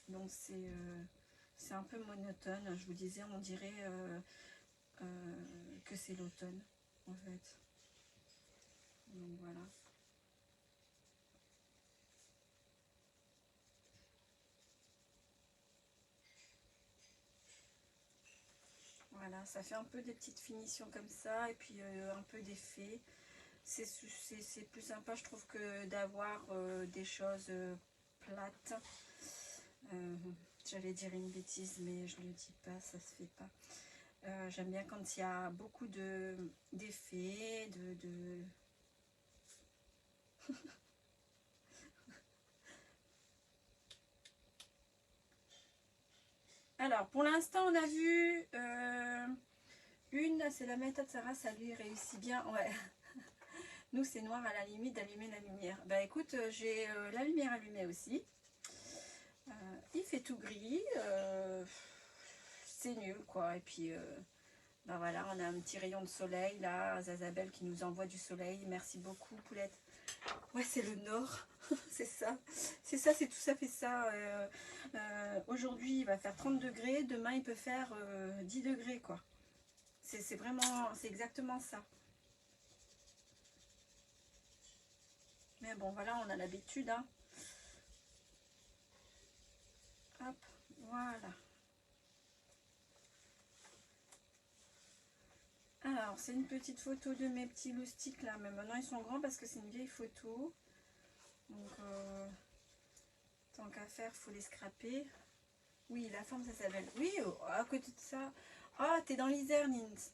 Donc c'est un peu monotone. Je vous disais, on dirait que c'est l'automne en fait. Donc voilà. Voilà, ça fait un peu des petites finitions comme ça et puis un peu d'effet. C'est plus sympa, je trouve, que d'avoir des choses plates. J'allais dire une bêtise, mais je le dis pas, ça se fait pas. J'aime bien quand il y a beaucoup d'effets, Alors, pour l'instant, on a vu une, c'est la méthode Sarah, ça lui réussit bien. Ouais. Nous, c'est noir à la limite d'allumer la lumière. Bah écoute, j'ai la lumière allumée aussi. Il fait tout gris. C'est nul, quoi. Et puis, bah voilà, on a un petit rayon de soleil, là. Zazabelle qui nous envoie du soleil. Merci beaucoup, Poulette. Ouais, c'est le nord. C'est ça. C'est ça, c'est tout à fait ça. Aujourd'hui, il va faire 30 degrés. Demain, il peut faire 10 degrés, quoi. C'est vraiment, c'est exactement ça. Mais bon, voilà, on a l'habitude, hein. Hop, voilà. Alors, c'est une petite photo de mes petits loustiques, là. Mais maintenant, ils sont grands parce que c'est une vieille photo. Donc, tant qu'à faire, il faut les scraper. Oui, la forme, ça s'appelle. Oui, à côté de ça. Ah, t'es dans l'Isère, Nins.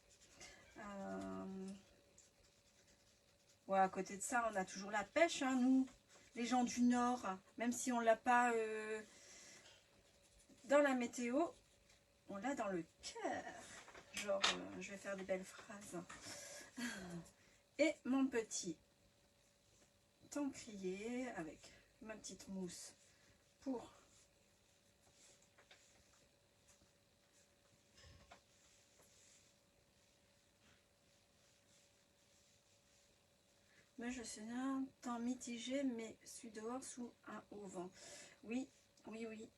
Ouais, à côté de ça, on a toujours la pêche, hein, nous, les gens du Nord. Même si on l'a pas dans la météo, on l'a dans le cœur. Genre, je vais faire des belles phrases. Et mon petit encrier avec ma petite mousse pour mais je suis un temps mitigé, mais suis dehors sous un haut vent. Oui, oui, oui.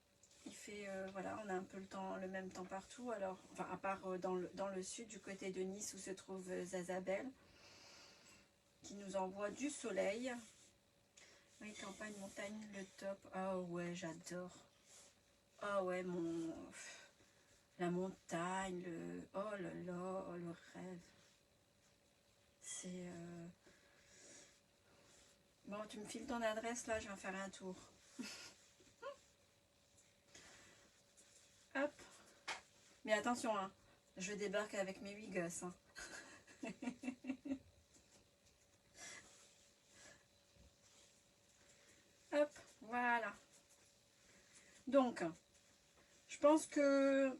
Il fait, voilà, on a un peu le même temps partout. Alors, enfin, à part dans le sud, du côté de Nice, où se trouve Zazabelle, qui nous envoie du soleil. Oui, campagne, montagne, le top. Ah ouais, j'adore. Ah ouais, la montagne, oh là là, oh, le rêve. C'est... Bon, tu me files ton adresse, là, je vais en faire un tour. Hop. Mais attention, hein, je débarque avec mes 8 gosses. Hein. Hop, voilà. Donc, je pense que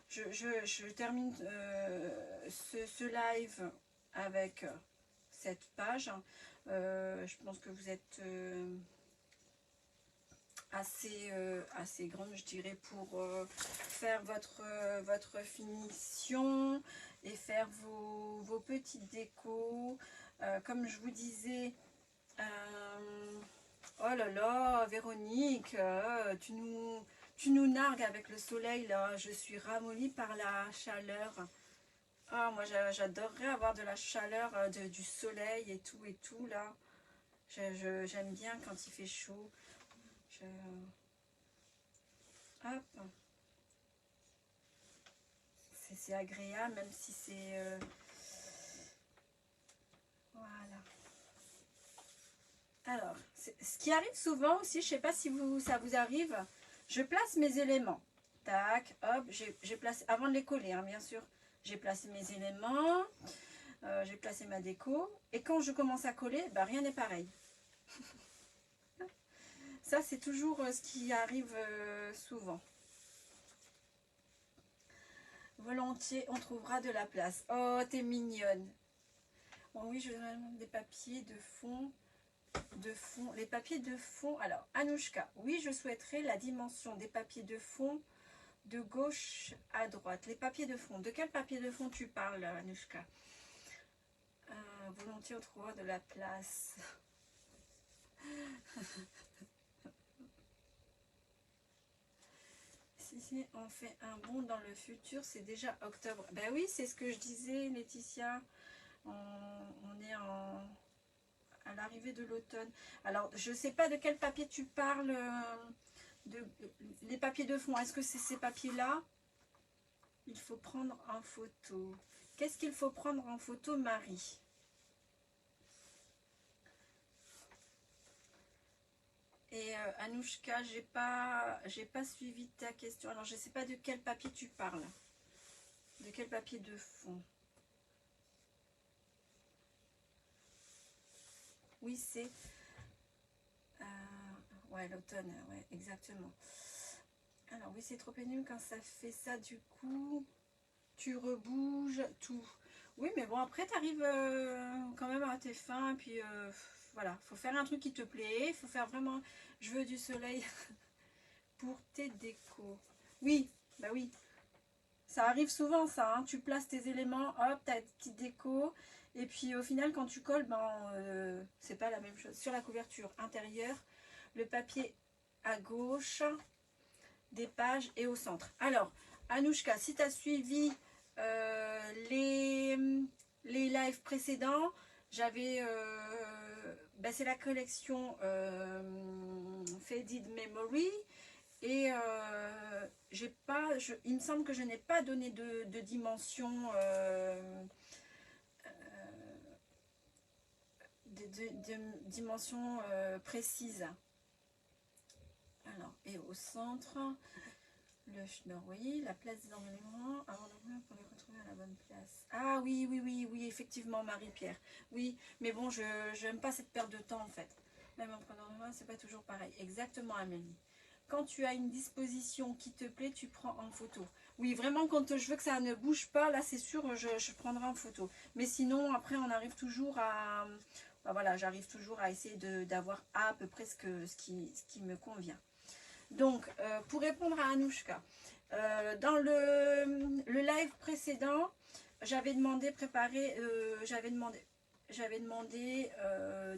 je termine ce live avec cette page. Je pense que vous êtes assez grande, je dirais, pour faire votre finition et faire vos petites décos. Comme je vous disais, oh là là, Véronique, tu nous nargues avec le soleil là. Je suis ramollie par la chaleur. Ah, moi j'adorerais avoir de la chaleur, du soleil et tout là. J'aime bien quand il fait chaud. Hop. C'est agréable, même si c'est... voilà. Alors, ce qui arrive souvent aussi, je ne sais pas si ça vous arrive, je place mes éléments. Tac, hop, j'ai placé, avant de les coller, hein, bien sûr, j'ai placé mes éléments, j'ai placé ma déco, et quand je commence à coller, bah, rien n'est pareil. Ça, c'est toujours ce qui arrive souvent. Volontiers, on trouvera de la place. Oh, t'es mignonne. Bon, oui, je demande des papiers de fond. Les papiers de fond. Alors, Anouchka, oui, je souhaiterais la dimension des papiers de fond de gauche à droite. Les papiers de fond. De quel papier de fond tu parles, Anouchka? Volontiers, on trouvera de la place. Si on fait un bond dans le futur, c'est déjà octobre. Ben oui, c'est ce que je disais, Laetitia. On est à l'arrivée de l'automne. Alors, je ne sais pas de quel papier tu parles, les papiers de fond. Est-ce que c'est ces papiers-là? Il faut prendre en photo. Qu'est-ce qu'il faut prendre en photo, Marie? Et Anouchka, j'ai pas suivi ta question. Alors, je ne sais pas de quel papier tu parles. De quel papier de fond? Oui, c'est... ouais, l'automne, ouais, exactement. Alors, oui, c'est trop pénible quand ça fait ça, du coup, tu rebouges tout. Oui, mais bon, après, tu arrives quand même à tes fins, et puis voilà, faut faire un truc qui te plaît, faut faire vraiment, je veux du soleil pour tes décos. Oui, bah oui, ça arrive souvent ça, hein. Tu places tes éléments, hop, ta petite déco, et puis au final, quand tu colles, ben, c'est pas la même chose. Sur la couverture intérieure, le papier à gauche des pages et au centre. Alors, Anouchka, si tu as suivi les lives précédents, j'avais ben c'est la collection Faded Memory, et j'ai pas, il me semble que je n'ai pas donné de dimension dimension précise. Alors, et au centre, le schnorr, oui, la place des enrôlements, avant d'enrôler pour les retrouver à la bonne place. Ah oui, oui, oui, oui, effectivement, Marie-Pierre. Oui, mais bon, je n'aime pas cette perte de temps en fait. Même en prenant le main, c'est pas toujours pareil. Exactement, Amélie. Quand tu as une disposition qui te plaît, tu prends en photo. Oui, vraiment, quand je veux que ça ne bouge pas, là, c'est sûr, je prendrai en photo. Mais sinon, après, on arrive toujours à... Ben voilà, j'arrive toujours à essayer d'avoir à peu près ce qui me convient. Donc, pour répondre à Anouchka, dans le live précédent, j'avais demandé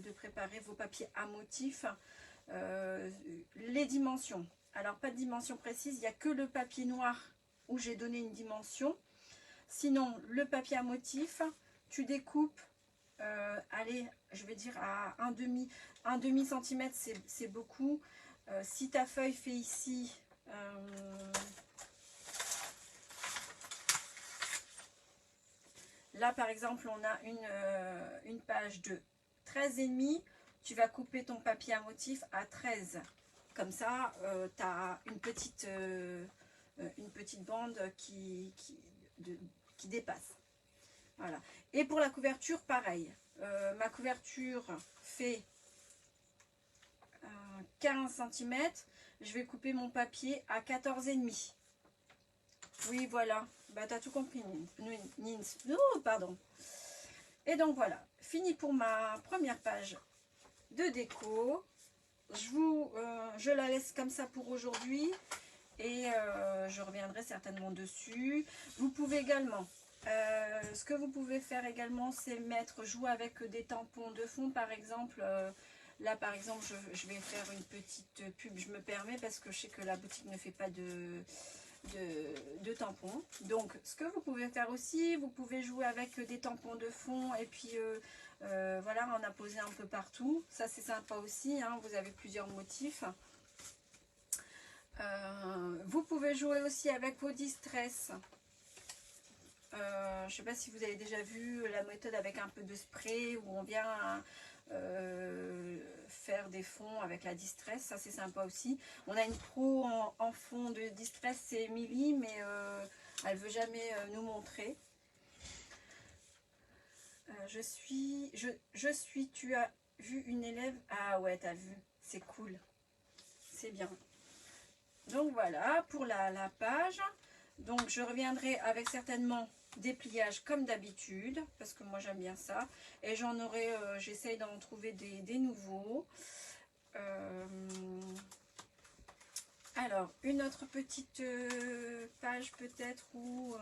de préparer vos papiers à motifs, les dimensions. Alors, pas de dimension précise, il n'y a que le papier noir où j'ai donné une dimension. Sinon, le papier à motif, tu découpes allez, je vais dire à un demi centimètre, c'est beaucoup. Si ta feuille fait ici, là par exemple, on a une page de 13,5. Tu vas couper ton papier à motif à 13. Comme ça, tu as une petite bande qui dépasse. Voilà. Et pour la couverture, pareil. Ma couverture fait 15 cm. Je vais couper mon papier à 14,5. Oui, voilà. Bah, tu as tout compris, Nins. Oh, pardon. Et donc, voilà. Fini pour ma première page de déco. Je la laisse comme ça pour aujourd'hui. Et je reviendrai certainement dessus. Vous pouvez également... ce que vous pouvez faire également, c'est jouer avec des tampons de fond, par exemple. Là, par exemple, je vais faire une petite pub, je me permets, parce que je sais que la boutique ne fait pas de tampons. Donc, ce que vous pouvez faire aussi, vous pouvez jouer avec des tampons de fond, et puis, voilà, en apposer un peu partout. Ça, c'est sympa aussi, hein, vous avez plusieurs motifs. Vous pouvez jouer aussi avec vos distress. Je ne sais pas si vous avez déjà vu la méthode avec un peu de spray où on vient faire des fonds avec la distress. Ça, c'est sympa aussi. On a une pro en fond de distress, c'est Émilie, mais elle ne veut jamais nous montrer. Tu as vu une élève? Ah ouais, t'as vu. C'est cool. C'est bien. Donc voilà pour la page. Donc je reviendrai avec certainement des pliages comme d'habitude, parce que moi j'aime bien ça, et j'en aurai, j'essaye d'en trouver des nouveaux. Alors une autre petite page peut-être où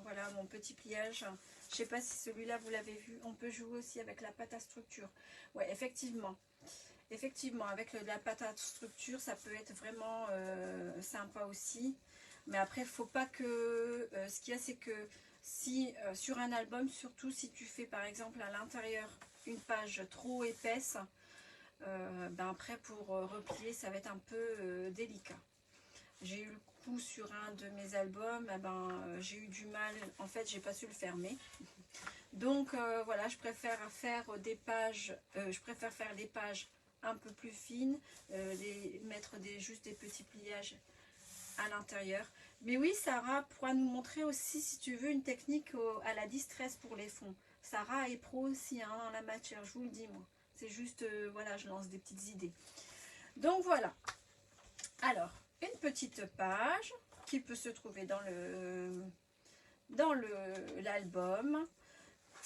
voilà mon petit pliage. Je sais pas si celui-là vous l'avez vu. On peut jouer aussi avec la pâte à structure. Ouais, effectivement avec la pâte à structure ça peut être vraiment sympa aussi. Mais après, il ne faut pas que... ce qu'il y a, c'est que si sur un album, surtout si tu fais par exemple à l'intérieur une page trop épaisse, ben après pour replier, ça va être un peu délicat. J'ai eu le coup sur un de mes albums, j'ai eu du mal, en fait, j'ai pas su le fermer. Donc voilà, je préfère faire des pages, faire des pages un peu plus fines, mettre juste des petits pliages à l'intérieur. Mais oui, Sarah pourra nous montrer aussi, si tu veux, une technique à la distress pour les fonds. Sarah est pro aussi hein, dans la matière, je vous le dis moi. C'est juste, voilà, je lance des petites idées. Donc voilà. Alors, une petite page qui peut se trouver dans l'album.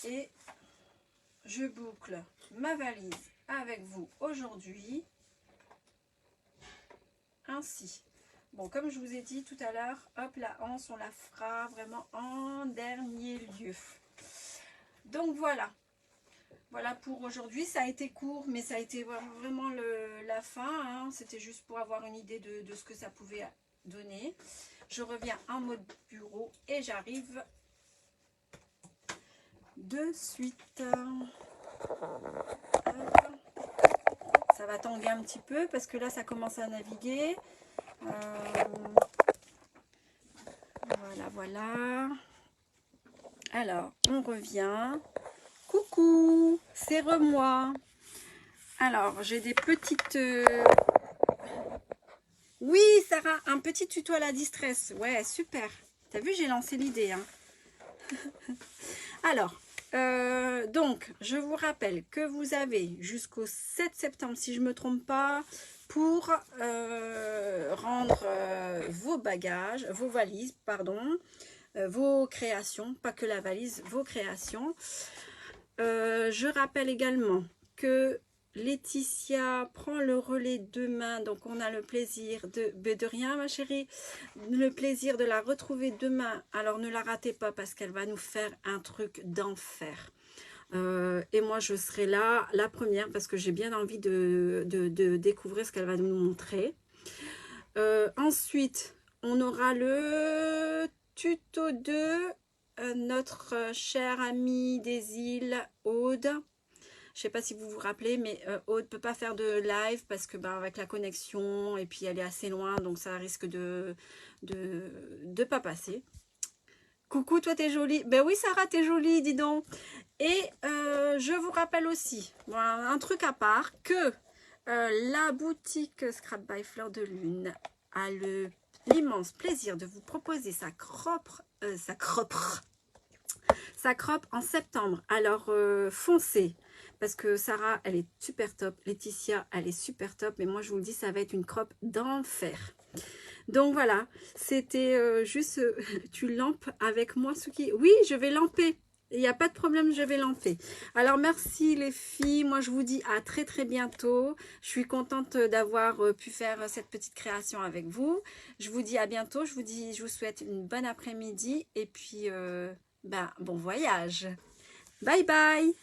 Et je boucle ma valise avec vous aujourd'hui. Ainsi. Bon, comme je vous ai dit tout à l'heure, hop, la hanse, on la fera vraiment en dernier lieu. Donc voilà. Voilà pour aujourd'hui. Ça a été court, mais ça a été vraiment la fin. Hein. C'était juste pour avoir une idée de ce que ça pouvait donner. Je reviens en mode bureau et j'arrive de suite. Ça va tanguer un petit peu parce que là, ça commence à naviguer. Voilà. Alors, on revient. Coucou, c'est moi. Alors, j'ai des petites... Oui, Sarah, un petit tuto à la distress. Ouais, super. T'as vu, j'ai lancé l'idée. Hein. Alors, donc, je vous rappelle que vous avez jusqu'au 7 septembre, si je ne me trompe pas, pour rendre vos bagages, vos valises, pardon, vos créations, pas que la valise, vos créations. Je rappelle également que Laetitia prend le relais demain, donc on a le plaisir de rien ma chérie, le plaisir de la retrouver demain. Alors ne la ratez pas parce qu'elle va nous faire un truc d'enfer. Et moi je serai là la première parce que j'ai bien envie de découvrir ce qu'elle va nous montrer. Ensuite on aura le tuto de notre chère amie des îles Aude. Je sais pas si vous vous rappelez, mais Aude ne peut pas faire de live parce que avec la connexion, et puis elle est assez loin, donc ça risque de pas passer. Coucou, toi t'es jolie. Ben oui Sarah, t'es jolie, dis donc. Et je vous rappelle aussi, voilà, un truc à part, que la boutique Scrap by Fleur de Lune a l'immense plaisir de vous proposer sa croppe en septembre. Alors foncez, parce que Sarah elle est super top, Laetitia elle est super top, mais moi je vous le dis, ça va être une croppe d'enfer. Donc voilà, c'était juste, tu lampes avec moi, Suki? Oui, je vais lamper. Il n'y a pas de problème, je vais lamper. Alors, merci les filles. Moi, je vous dis à très, très bientôt. Je suis contente d'avoir pu faire cette petite création avec vous. Je vous dis à bientôt. Je vous souhaite une bonne après-midi. Et puis, bon voyage. Bye, bye.